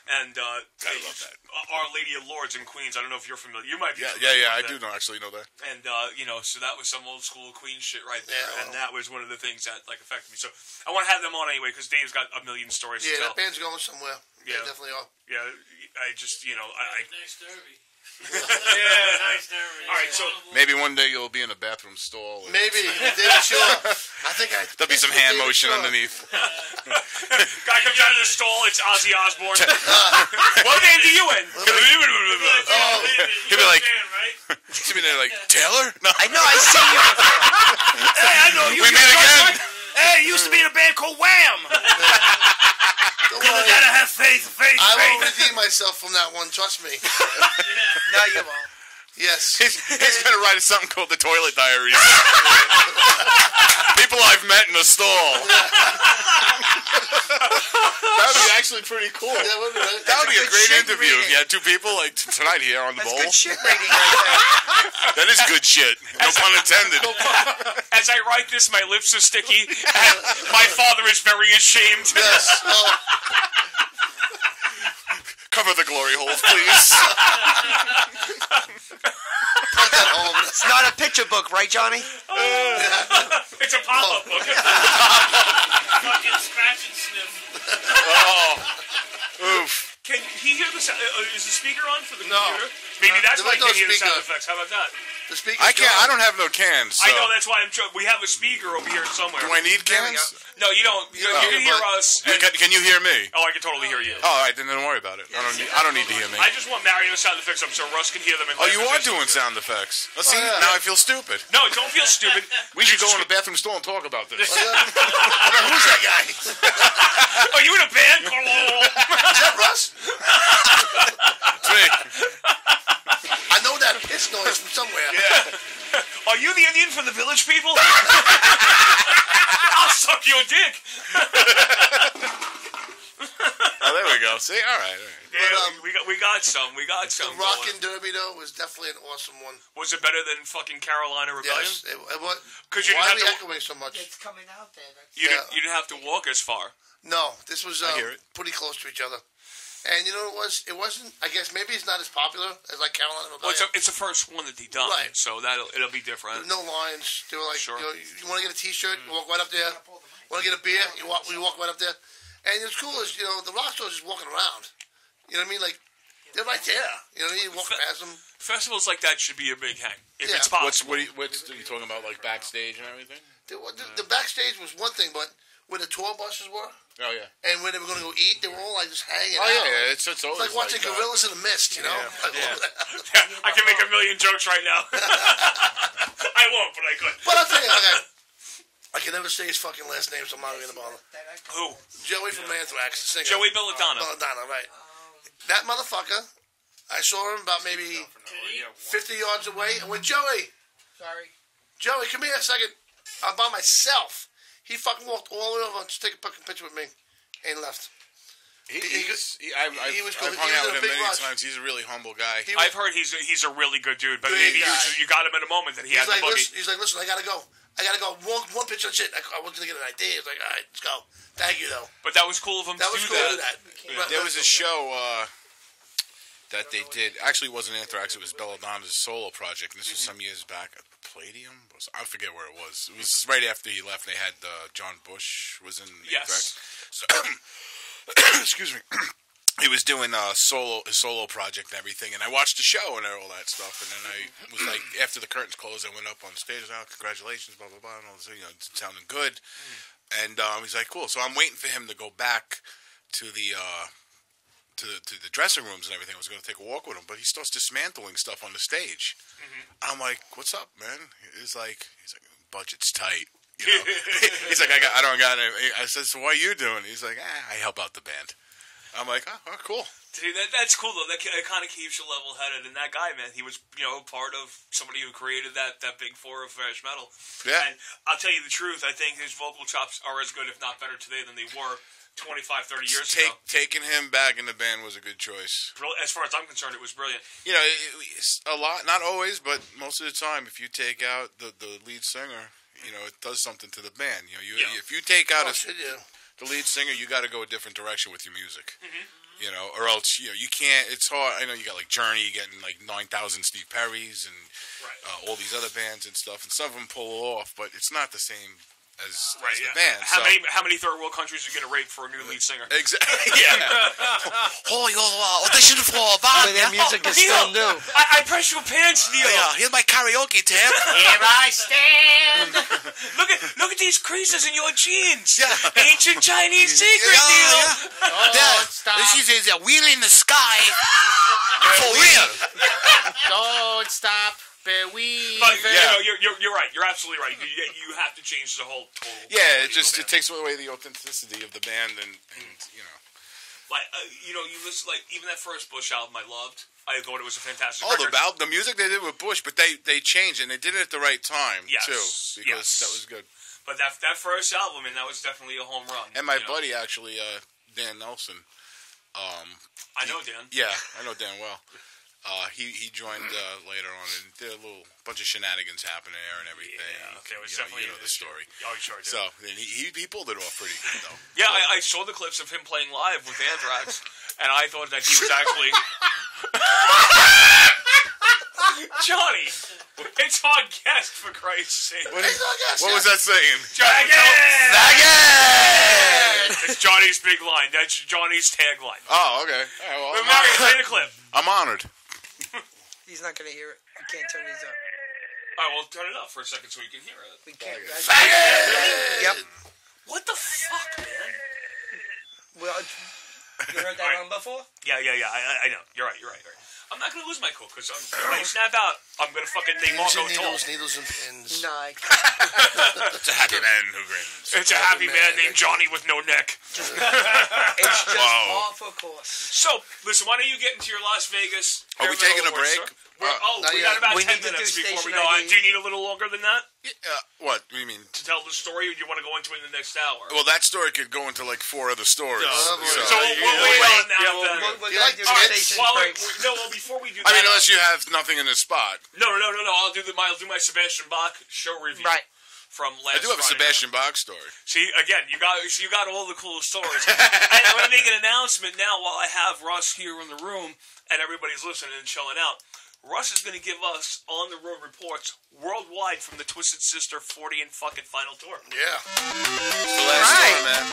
And I love that. Our Lady of Lords in Queens. I don't know if you're familiar. You might be. Yeah. I do actually know that. And so that was some old school Queen shit right there, and that was one of the things that affected me. So I want to have them on anyway because Dave's got a million stories to tell. Yeah, that band's going somewhere. Yeah, they definitely are. Yeah, I just Nice derby. nice derby. All right, so maybe one day you'll be in a bathroom stall. Maybe. David Shaw. There'll be some hand motion underneath. Guy comes out of the stall. It's Ozzy Osbourne. What band do you in? He'll be like, he'll be there like, Taylor? No. I know. I see you. Hey, I know you. We meet again. Hey, you used to be in a band called Wham. Don't You worry. gotta have faith. I will redeem myself from that one. Trust me. No, you won't. Yes. He's going to write something called The Toilet Diaries. People I've met in a stall. That would be actually pretty cool. Yeah, that would be right. That would be a great shit interview. reading. If you had two people like tonight here on the That's bowl. good shit rating right there. That is good shit. No pun intended. As I write this, my lips are sticky. And my father is very ashamed. Yes. Cover the glory holes, please. Put that home. It's not a picture book, right, Johnny? It's a pop-up book. Fucking scratch and sniff. Oh. Oof. Can he hear the sound? Is the speaker on for the No. computer? Maybe that's There why I was no can't hear the sound speaker. effects. How about that? The speaker. I can't. I don't have no cans. So. I know, that's why we have a speaker over here somewhere. Do I need There we cans? No, you don't. You can hear us. Can you hear me? Oh, I can totally hear you. Oh, all right, then don't worry about it. I don't need to hear me. I just want Mario sound effects up so Russ can hear them. And Oh, you are Lance doing can- sound effects. Let's see, yeah. now I feel stupid. No, don't feel stupid. We should go in the bathroom stall and talk about this. Who's that guy? Are you in a band? Is that Russ? Trick. I know that piss noise from somewhere. Are you the Indian from the Village People? I'll suck your dick. Oh, there we go. See, all right. Yeah, we got some. We got The some. Rockin' Derby though was definitely an awesome one. Was it better than fucking Carolina Rebellion? Yes, it was. 'Cause you Why are didn't we have to- echoing so much? It's coming out there. You didn't have to walk as far. No, this was I hear it. pretty close to each other. And you know what it was? It wasn't. I guess maybe it's not as popular as like Carolina Well, Rebellion. it's the first one that he done, Right. so it'll be different. There's no lines. They were like, Sure. you want to get a T-shirt? You walk right up there. Want to get a beer? You walk right up there. And what's cool is the rock stars just walking around. You know what I mean? Like they're right there. You know what I mean? You walk past them. Festivals like that should be a big hang if Yeah. it's possible. What's you talking about, like backstage and everything? The backstage was one thing, but where the tour buses were Oh yeah. and where they were going to go eat, they were all like just hanging Oh out. yeah. It's always It's like watching that. gorillas in the mist, you know? Yeah. Like, Yeah. I can make a million jokes right now. I won't, but I could. But I'll tell you, okay, I can never say his fucking last name, so I'm not going to bother. Who? Joey from Anthrax, the singer. Joey Belladonna. Belladonna, right. That motherfucker, I saw him about maybe 50 yards away, and went, Joey, Joey, come here a second. I'm by myself. He fucking walked all the way over to take a fucking picture with me and left. I've was hung cool. He was out in a with him big many rush. times. He's a really humble guy. I've heard he's a really good dude, but Big maybe guy. you got him in a moment that he He's had like, the boogie. listen, I gotta go. One picture of shit. I was gonna get an idea. He's like, all right, let's go. Thank you, though. But that was cool of him That to was do cool to do that. that. There was a show that they did. Actually, it wasn't Anthrax. It was Belladonna's solo project. And this was some years back at Palladium. I forget where it was. It was right after he left. They had John Bush was in Anthrax. So, excuse me. He was doing his solo project and everything, and I watched the show and all that stuff. And then I was like, after the curtains closed, I went up on stage. Oh, congratulations, blah blah blah, and all this. It's sounding good. And he's like, cool. So I'm waiting for him to go back to the to the dressing rooms and everything. I was going to take a walk with him, but he starts dismantling stuff on the stage. I'm like, what's up, man? He's like, budget's tight. You know? He's like, I don't got it. I said, so what are you doing? He's like, I help out the band. I'm like, oh cool. Dude, that's cool though. That kind of keeps you level-headed. And that guy, man, he was part of somebody who created that big four of thrash metal. Yeah. And I'll tell you the truth. I think his vocal chops are as good, if not better, today than they were 25, 30 years ago. Taking him back in the band was a good choice. As far as I'm concerned, it was brilliant. It's a lot, not always, but most of the time, if you take out the lead singer, it does something to the band. If you take out the lead singer, you got to go a different direction with your music. Or else you can't. It's hard. I know you got like Journey getting like 9,000 Steve Perrys and all these other bands and stuff, and some of them pull off, but it's not the same as the band. How many third world countries are you going to rape for a new lead singer? Exactly. Yeah. Oh, you audition for a band. But their music is still new. I press your pants, Neil. Yeah, here's my karaoke tip. Here I stand. Look at these creases in your jeans. Yeah. Ancient Chinese secret, Neil. Yeah. stop. This is a wheel in the sky. For real. Don't stop. Believe But it. you're right. You're absolutely right. You have to change the whole total. Yeah, it takes away the authenticity of the band, and like you listen, like even that first Bush album I loved. I thought it was a fantastic Oh, record. the music they did with Bush, but they changed and they did it at the right time Yes, too, because that was good. But that first album, and that was definitely a home run. And my buddy actually, Dan Nelson. I know Dan. Yeah, I know Dan well. He joined later on, and there were a bunch of shenanigans happening there and everything. Yeah, okay, it was you definitely know the story. Oh, you sure did. So then he pulled it off pretty good though. Yeah, I saw the clips of him playing live with Anthrax, and I thought that he was actually Johnny. It's our guest, for Christ's sake. What was that saying? Johnny, Again! It's John Johnny's big line. That's Johnny's tagline. Oh, okay. All right, well, Mario, play the clip. I'm honored. He's not going to hear it. You can't turn these up. All right, well, turn it up for a second so we can hear it. We can't. Faggot! Yep. What the fuck, man? Well, you heard that one before? Yeah. I know. You're right. I'm not gonna lose my cool because when I snap out, I'm gonna fucking make Marco tall. Needles and pins. No. It's a happy man who grins. It's a happy man named Johnny with no neck. It's just Wow. off, of course. So, listen, why don't you get into your Las Vegas? Are we taking a break? We got about We 10 need to do minutes before we station go. ID. Do you need a little longer than that What do you mean? to tell the story, or do you want to go into it in the next hour? Well, that story could go into like 4 other stories. So So- we'll wait on that. then. We're You going like to do to the get- station Well, breaks. before we do I that, mean, unless you have nothing in the spot. No. I'll do my Sebastian Bach show review. Right. From last I do have a Friday. Sebastian Bach story. See, again, you got all the cool stories. And I'm going to make an announcement now while I have Russ here in the room and everybody's listening and chilling out. Russ is going to give us on-the-road reports worldwide from the Twisted Sister 40 and fucking final tour. Yeah. It's the last tour, man.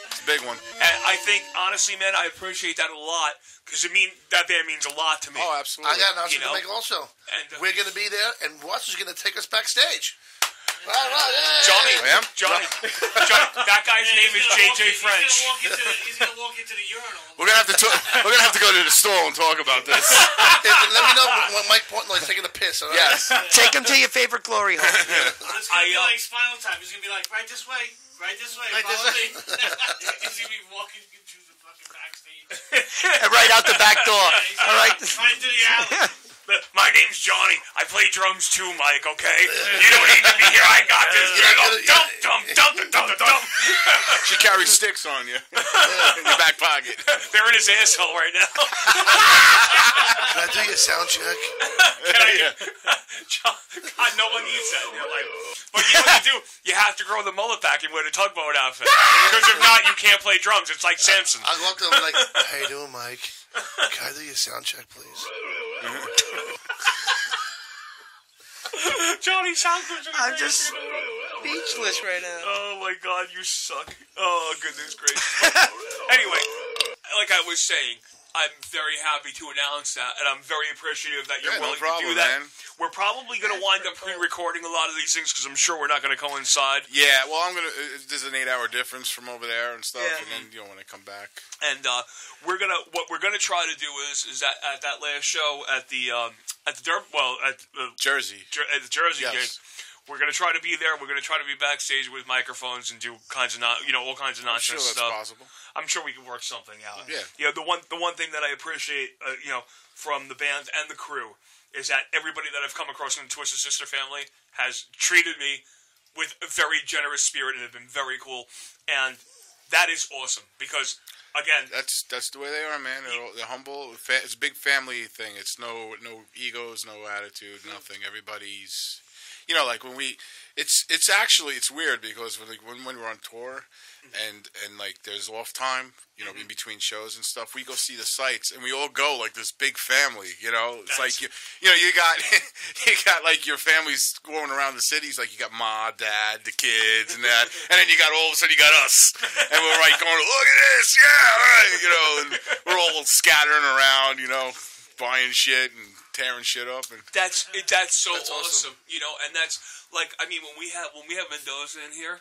It's a big one. And I think, honestly, man, I appreciate that a lot because that band means a lot to me. Oh, absolutely. I got an announcement You know? to make also. And, We're going to be there, and Russ is going to take us backstage. Right, Johnny, hey. Johnny, that guy's name is JJ French. He's gonna walk into the urinal. We're gonna have to go to the store and talk about this. Hey, but let me know when Mike Portnoy's taking a piss, all right? Yes. Take him to your favorite glory hole. It's gonna be like Spinal Tap. He's gonna be like, right this way, follow me. He's gonna be walking into the fucking backstage. Right out the back door. All right. Right into the alley. My name's Johnny. I play drums too, Mike, okay? You don't need to be here. I got this. You're gonna go dump. She carries sticks on you in your back pocket. They're in his asshole right now. Can I do your sound check? God, no one needs that in their life. But you know what you do? You have to grow the mullet back and wear the tugboat outfit. Because if not, you can't play drums. It's like Samson. I go up to him like, how you doing, Mike? Can I do your sound check, please? Johnny Soundclips. I'm just speechless right now. Oh my God, you suck. Oh goodness gracious. Anyway, like I was saying, I'm very happy to announce that, and I'm very appreciative that you're willing to do that. Man. We're probably going to wind up pre-recording a lot of these things because I'm sure we're not going to coincide. Yeah, well, there's an 8-hour difference from over there and stuff, Yeah. and then when I come back. And what we're gonna try to do is that at that last show at the Jersey. At the Jersey Yes. gig, we're gonna try to be there. We're gonna try to be backstage with microphones and do all kinds of I'm nonsense sure that's stuff. possible. I'm sure we can work something out. Yeah. The one thing that I appreciate, from the band and the crew is that everybody that I've come across in the Twisted Sister family has treated me with a very generous spirit and have been very cool, and that is awesome because. Again, That's the way they are, man. They're humble. It's a big family thing. It's no egos, no attitude, nothing. Everybody's, like when it's weird because when we're on tour and like there's off time, in between shows and stuff, we go see the sights and we all go like this big family. It's like you got like your families going around the cities. Like you got ma, dad, the kids, and that, and then all of a sudden you got us, and we're like going, look at this, yeah, all right, and we're all scattering around, buying shit and tearing shit up, and that's so awesome, and that's like when we have Mendoza in here.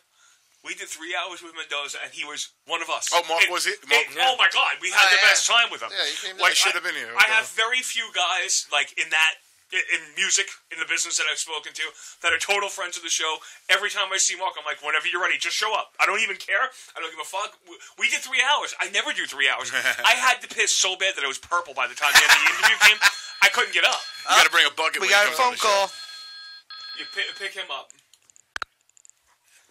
We did 3 hours with Mendoza, and he was one of us. Oh, Mark was it? Oh my God, we had the best time with him. Yeah, you came I should have been here. I have very few guys in music, in the business that I've spoken to, that are total friends of the show. Every time I see Mark, I'm like, whenever you're ready, just show up. I don't even care. I don't give a fuck. We did 3 hours. I never do 3 hours. I had to piss so bad that I was purple by the time the end of the interview came. I couldn't get up. You got to bring a bucket. We got a phone call. You pick him up.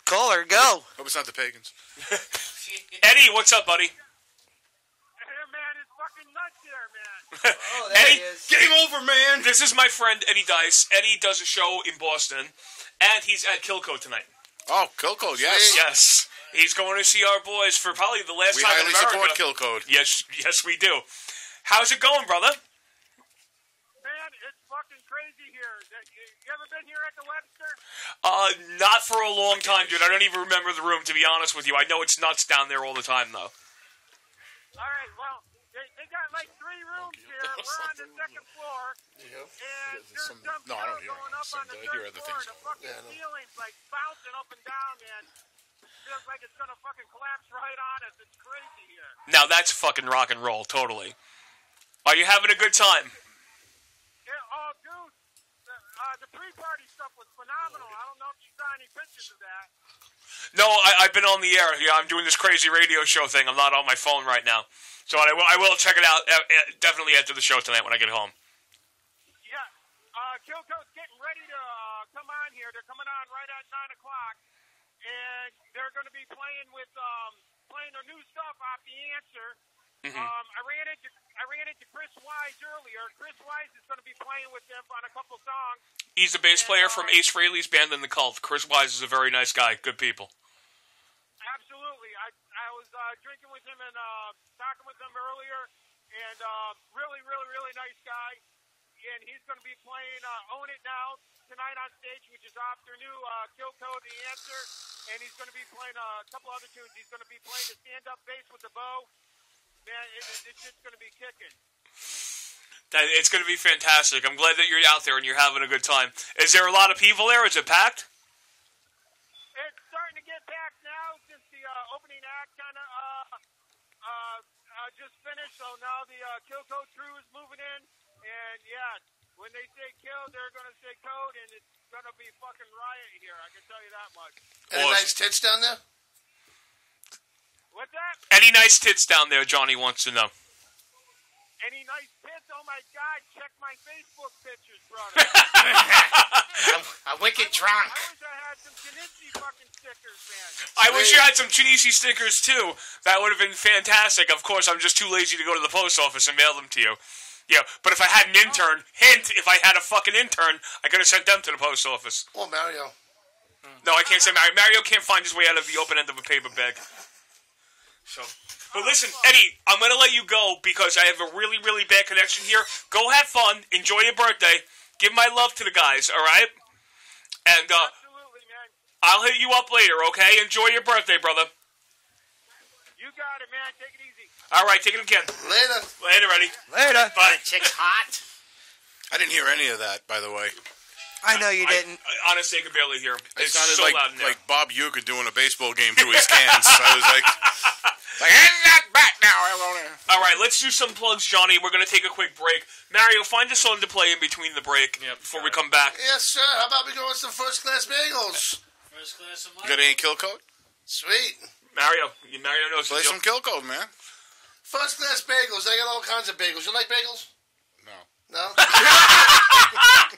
Call her, go. Hope it's not the pagans. Eddie, what's up, buddy? Man, it's fucking nuts here, man. Oh, there he is. Game over, man. This is my friend Eddie Dice. Eddie does a show in Boston, and he's at Kilco tonight. Oh, Kill Code, yes. Yes. He's going to see our boys for probably the last We time highly in America. support Kill Code. Yes, we do. How's it going, brother? Man, it's fucking crazy here. You ever been here at the Webster? Not for a long time, dude. I don't even remember the room, to be honest with you. I know it's nuts down there all the time, though. All right, well, they got like 3 rooms here. We're on the 2nd floor. And there's some No, I don't hear going them. up on the I hear 3rd other floor. things The going on. fucking ceiling's like bouncing up and down, man. Feels like it's gonna fucking collapse right on us. It's crazy here. Now that's fucking rock and roll, totally. Are you having a good time? Yeah, oh, dude, the pre-party stuff was phenomenal. I don't know if you saw any pictures of that. No, I've been on the air. Yeah, I'm doing this crazy radio show thing. I'm not on my phone right now. So I will check it out definitely after the show tonight when I get home. Yeah, Kilco's getting ready to come on here. They're coming on right at 9 o'clock, and they're going to be playing with playing their new stuff off The Answer. Mm-hmm. I ran into Chris Wise earlier. Chris Wise is going to be playing with them on a couple songs. He's the bass player from Ace Frehley's band in the Cult. Chris Wise is a very nice guy. Good people. Absolutely. I was drinking with him and talking with him earlier, and really, really, really nice guy. And he's going to be playing Own It Now tonight on stage, which is off their new Kilco, The Answer. And he's going to be playing a couple other tunes. He's going to be playing the stand-up bass with the bow. Man, it's just going to be kicking. It's going to be fantastic. I'm glad that you're out there and you're having a good time. Is there a lot of people there? Is it packed? It's starting to get packed now since the opening act kind of just finished. So now the Kilco crew is moving in. And, yeah, when they say kill, they're going to say code, and it's going to be fucking riot here. I can tell you that much. Any nice tits down there? What's that? Any nice tits down there, Johnny wants to know. Any nice tits? Oh, my God. Check my Facebook pictures, brother. I'm wicked drunk. I wish I had some Chinnici fucking stickers, man. I wish you had some Chinnici stickers, too. That would have been fantastic. Of course, I'm just too lazy to go to the post office and mail them to you. Yeah, but if I had an intern, hint, if I had a fucking intern, I could have sent them to the post office. Or Mario. No, I can't say Mario. Mario can't find his way out of the open end of a paper bag. So, but listen, Eddie, I'm going to let you go because I have a really, really bad connection here. Go have fun. Enjoy your birthday. Give my love to the guys, all right? And Absolutely, man. I'll hit you up later, okay? Enjoy your birthday, brother. You got it, man. Take it easy. All right, take it again. Later. Later, Eddie. Later. Bye. Chick's hot. I didn't hear any of that, by the way. I know you didn't. Honestly, I could barely hear him. It It's sounded so like loud in there. like Bob Uecker doing a baseball game through his cans. I was like, hand that bat now. All right, let's do some plugs, Johnny. We're going to take a quick break. Mario, find a song to play in between the break before we come back. Yes, sir. How about we go with some first-class bagels? First class of You got any kill code? Sweet. Mario knows Play the some deal. kill code, man. First-class bagels. They got all kinds of bagels. You like bagels? No. No?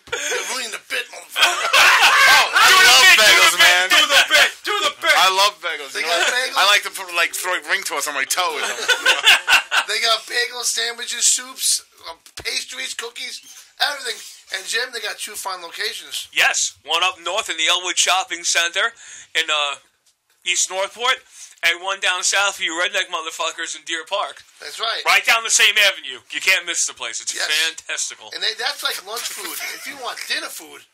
You're ruining the bit, motherfucker. I love bagels, man. Do the bit. I love bagels. They You got know, bagels? I like to put throw ring toss on my toe with them. They got bagels, sandwiches, soups, pastries, cookies, everything. And, Jim, they got 2 fine locations. Yes, one up north in the Elwood Shopping Center in East Northport, and one down south for you redneck motherfuckers in Deer Park. That's right. Right down the same avenue. You can't miss the place. It's Yes. fantastical. And that's like lunch food. If you want dinner food,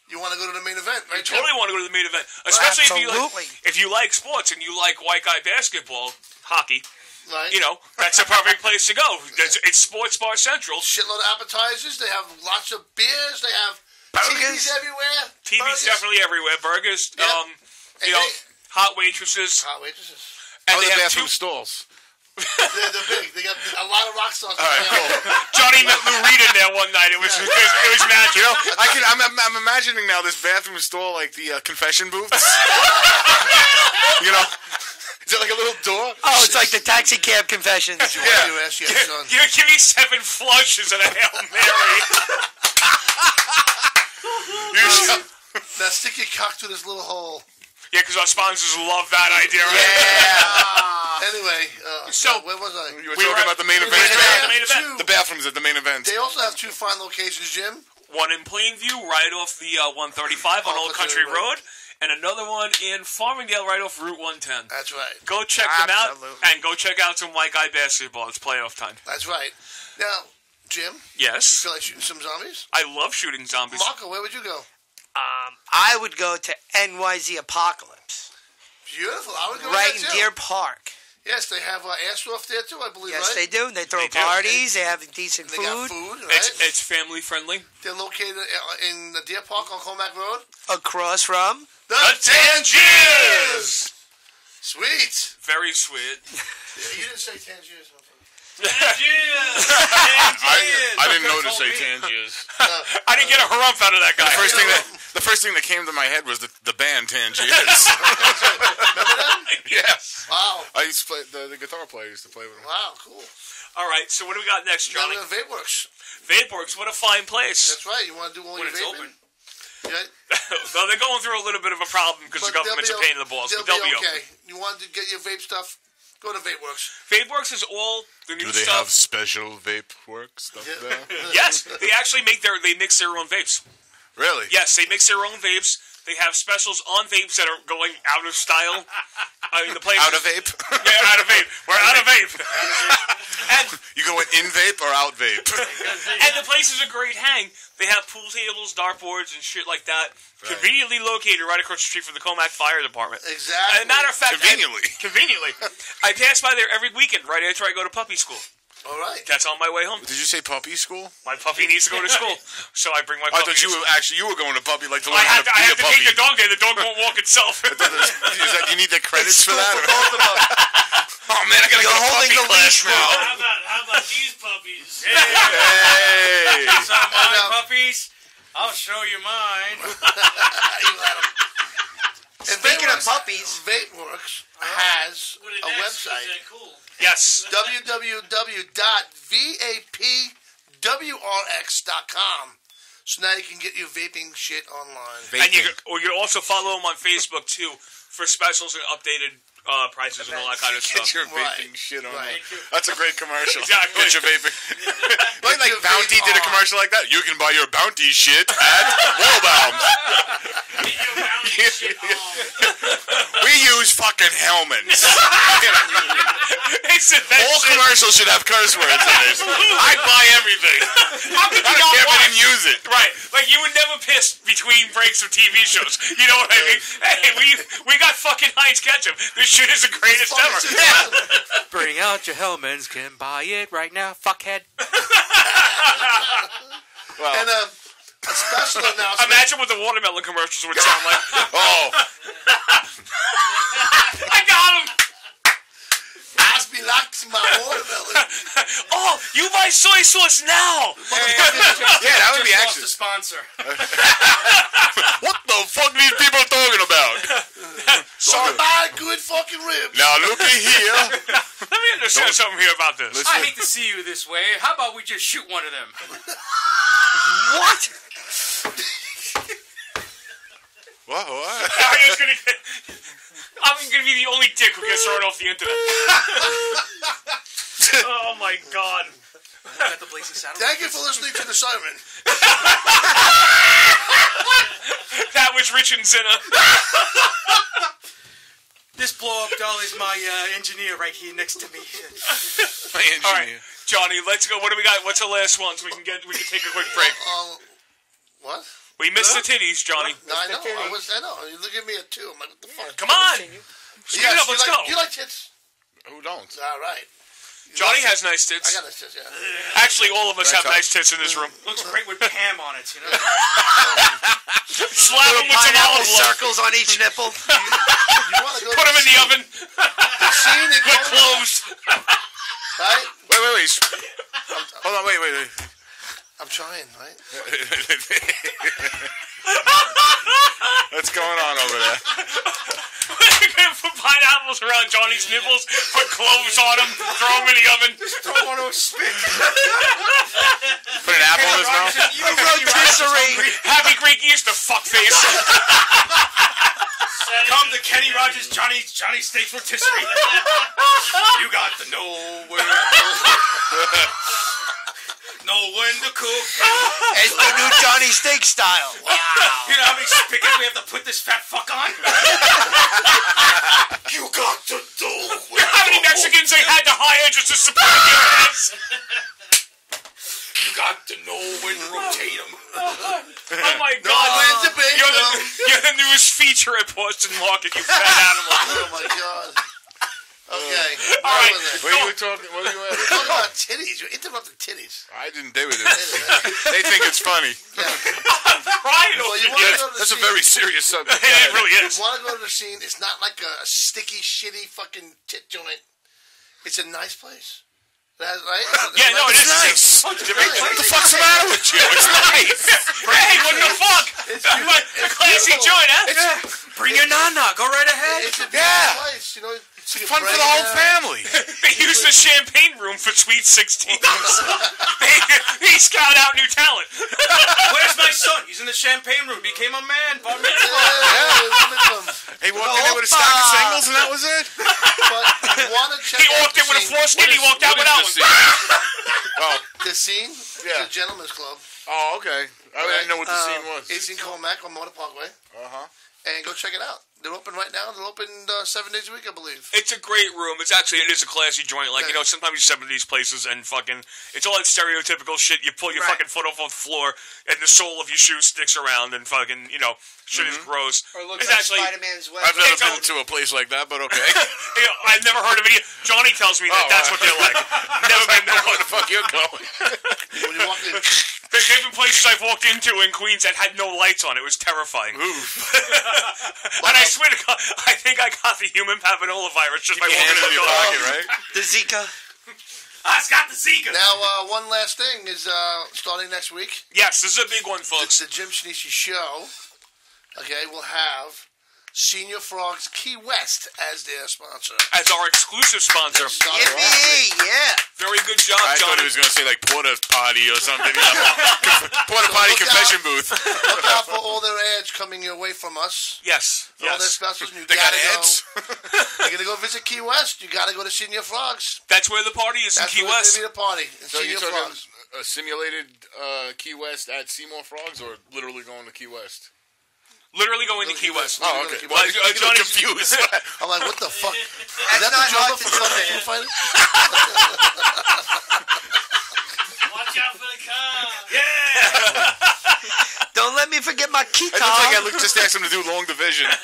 you want to go to the main event, right? You totally want to go to the main event, especially Absolutely. if you like sports and you like white guy basketball, hockey. Right. You know, that's a perfect place to go. It's Sports Bar Central. Shitload of appetizers. They have lots of beers. They have TVs everywhere. TV's burgers. definitely everywhere. Burgers, Yep. you know, hot waitresses. Hot waitresses. And How are they the have bathroom 2. stalls? They're big. They got a lot of rock stars. All right, cool. Johnny met Lou Reed in there one night. It was magic. You know, I'm imagining now this bathroom stall like the confession booths. You know, is it like a little door? Oh, it's like the taxi cab confessions. Yes, son. Give me 7 flushes and a Hail Mary. Now stick your cock through this little hole. Yeah, because our sponsors love that idea, right? Yeah. Anyway, So, where was I? You were talking about the main event. the main event. The bathrooms at the main event. They also have 2 fine locations, Jim. One in Plainview, right off the 135 on Old Country Road, and another one in Farmingdale, right off Route 110. That's right. Go check them out, and go check out some white guy basketball. It's playoff time. That's right. Now, Jim? Yes. You feel like shooting some zombies? I love shooting zombies. Marco, where would you go? I would go to NYZ Apocalypse. Beautiful. I would go Right there in too. Deer Park. Yes, they have airsoft there too, I believe, Yes, right? they do. They throw They do. parties. They have decent They food. got food, right? It's family friendly. They're located in the Deer Park on Comac Road. Across from The Tangiers! Sweet. Very sweet. You didn't say Tangiers. I didn't know to say Tangiers. I didn't get a harumph out of that guy. The first thing that came to my head was the band Tangiers. Remember them? Yes. Wow. I used to play the guitar player used to play with them. Wow, cool. All right, so what do we got next, Now Johnny? we got VapeWorks. VapeWorks, what a fine place. That's right. You want to do all When your it's vaping? open. Yeah. Well, they're going through a little bit of a problem because the But government's a they'll pain in the balls, but they'll be okay. open. You want to get your vape stuff? Go to VapeWorks. VapeWorks is all the new Do they have stuff. special vape work stuff there? Yes, they actually mix their own vapes. Really? Yes, they mix their own vapes. They have specials on vapes that are going out of style. I mean, the place Out of vape? Yeah, out of vape. We're out of vape. and You going in vape or out vape? and the place is a great hang. They have pool tables, dartboards, and shit like that. Right. Conveniently located right across the street from the Comac Fire Department. Exactly. As a matter of fact, Conveniently. I pass by there every weekend right after I go to puppy school. All right. That's on my way home. Did you say puppy school? My puppy needs to go to school, so I bring my I puppy. thought you to were school. going to puppy like to I learn how have to to, I be have a to puppy. take the dog there. The dog won't walk itself. Is that you need the credits for that? Both of them. Oh man, I gotta You're go to holding puppy the class leash, now. How about these puppies? Hey. Some my puppies. I'll show you mine. You let 'em. And Speaking of VapeWorks- puppies, VapeWorks has What an a X, website. Is that cool? Yes. www.vapwrx.com. So now you can get your vaping shit online. And you can also follow them on Facebook too for specials and updated prices and all that kind of stuff. Get your Right. vaping shit on. Right. That's a great commercial. Exactly. Get your vaping. like your Bounty vape did a on. commercial like that. You can buy your Bounty shit at Wallbounds. We use fucking Hellmans. They said that All shit. commercials should have curse words in it. I'd buy everything. How could I you don't not care if I watch? didn't use it. Right, like you would never piss between breaks of TV shows. You know what I mean? Hey, we got fucking Heinz ketchup. This shit is the greatest ever. Bring out your Hellmans, can buy it right now, fuckhead. Well, And a special announcement. Imagine what the watermelon commercials would sound like. oh, I got him. Must be like my watermelon. Oh, you buy soy sauce now. yeah, that would be Lost actually. a sponsor. What the fuck these people talking about? So buy good fucking ribs. Now looky here. Let me understand something here about this. Listen. I hate to see you this way. How about we just shoot one of them? what? What? I'm gonna be the only dick who gets thrown off the internet. Oh my god. Got the blazing saddle. Thank you for listening to the sermon. That was Rich and Zinna. This blow up doll is my engineer right here next to me. My engineer. All right, Johnny, let's go. What do we got? What's the last one so we can take a quick break? What? We missed the titties, Johnny. No, I know. I know. You look at me at 2. I'm like, what the fuck? Come on. Speed Yes, up, let's go. You like tits? Who don't? All right. Johnny has nice tits. I got nice tits, yeah. Actually, all of us have nice tits in this room. Looks great with Pam on it, you know. Slap them with some Pineapple olive oil. circles on each nipple. You want to go Put them in the oven. The scene that With goes- cloves. Right? Wait. Hold on, wait. I'm trying, right? What's going on over there? We're gonna put pineapples around Johnny's nipples, put cloves on them, throw them in the oven. Throw one on a spit. Put an apple in his mouth? A rotisserie. Happy Greek Easter, fuckface. Come to Kenny Rogers, Johnny Steaks Rotisserie. You got to know where. Know when to cook. It's the new Johnny Steak style. Wow. You know how many spigots we have to put this fat fuck on? You got to know How many Mexicans they had to hire just to support your ass? Boston Market, you fat animal. Oh my God. Okay. All right. What are you talking? What are you We're talking about titties. You interrupted titties. I didn't do it. They think it's funny. Right? Well, you want to go to the That's a scene. very serious subject. It really is. You want to go to the scene. It's not like a sticky, shitty fucking tit joint. It's a nice place. That's right. Yeah, no, it is nice. Oh, What the fuck's the matter with you? It's nice. Hey, what the fuck? A classy joint, huh? Bring your nana. Go right ahead. It's a beautiful place. You know, It's fun for the whole family. They use the champagne room for Sweet 16s. They scout out new talent. Where's my son? He's in the champagne room. Became a man. Bar mitzvah. He walked in there with a stack of singles, and that was it. But you want to check He out walked in with a scene. foreskin, he walked out without one. Oh, The scene? Yeah. It's a gentleman's club. oh, okay. I didn't know what the scene was. It's in Comac on Motor Parkway. And go check it out. They're open right now. They're open 7 days a week, I believe. It's a great room. It is a classy joint. Like, you know, sometimes you step into these places and fucking, it's all that stereotypical shit. You pull your fucking foot off the floor and the sole of your shoe sticks around and fucking, you know, shit is gross. Or looks It's like actually, Spider-Man's web. I've never been to a place like that, but okay. you know, I've never heard of it. Johnny tells me that that's what they're like. Never been there. Where the fuck you're going? When you walk in, There's been places I've walked into in Queens that had no lights on. It was terrifying. And I swear to God, I think I got the human papilloma virus just by Your walking hands in in the your door. pocket, right? The Zika. It's got the Zika. now, one last thing is starting next week. Yes, this is a big one, folks. The Jim Chinnici show. Okay, will have Senior Frogs Key West as their sponsor. As our exclusive sponsor. Yippee! Yeah. Very good job, I thought Johnny. he was going to say like porta potty or something. You know? Porta potty confession booth. Look out for all their ads coming your way from us. Yes. All their specials. You They got gotta ads? You're gonna go visit Key West. You gotta go to Senior Frogs. That's where the party is in That's Key where West. it's gonna be the party. In So Senior you're talking Frogs. a simulated Key West at Seymour Frogs, or literally going to Key West? Literally going to Key West. Oh, okay. Well, I'm Johnny's confused. I'm like, what the fuck? Is That's that not the drummer hard to for do, the man. Foo Fighters? Watch out for the car. Don't let me forget my key I card. looked like I just asked him to do long division. Ask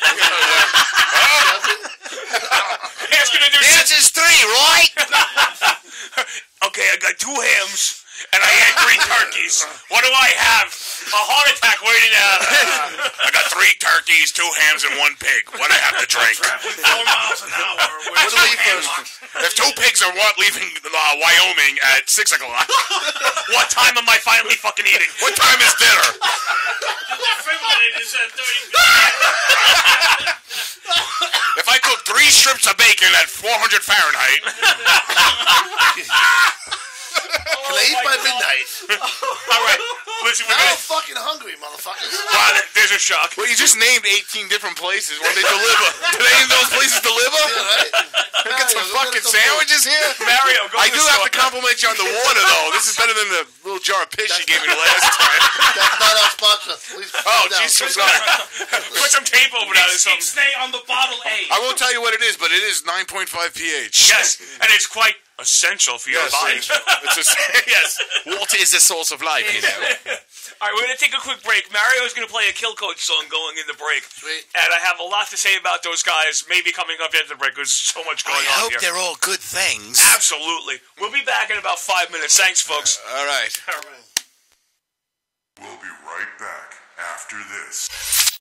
him to do The answer's 3, right? Okay, I got 2 hams and I had 3 turkeys. What do I have? A heart attack waiting to happen. I got 3 turkeys, 2 hams, and 1 pig. What do I have to drink? 4 miles an hour. What do we first? If 2 pigs are leaving Wyoming at 6 o'clock, What time am I finally fucking eating? what time is dinner? The defibrillator is at 30. If I cook 3 strips of bacon at 400 Fahrenheit, Can I eat by midnight? All right, listen, we're Now I'm gonna. fucking hungry, motherfuckers. Wow, there's a shock. well, you just named 18 different places where they deliver. Do any of those places deliver? Yeah, right? Get some Mario, go fucking get some food. sandwiches here. Mario, go I to do the have store. to compliment you on the water, though. This is better than the little jar of piss you gave me the last time. That's not our sponsor. Please Oh, calm down. Jesus, sorry. Put some tape over that or something. Stay on the bottle A. I won't tell you what it is, but it is 9.5 pH. Yes, and it's quite essential for your Yes, body. yes. Water is the source of life, you know. All right, we're going to take a quick break. Mario's going to play a Kill Coach song going in the break. Sweet. And I have a lot to say about those guys, maybe coming up after the break. There's so much going I on hope here. they're all good things. Absolutely. We'll be back in about 5 minutes. Thanks, folks. All right. We'll be right back after this.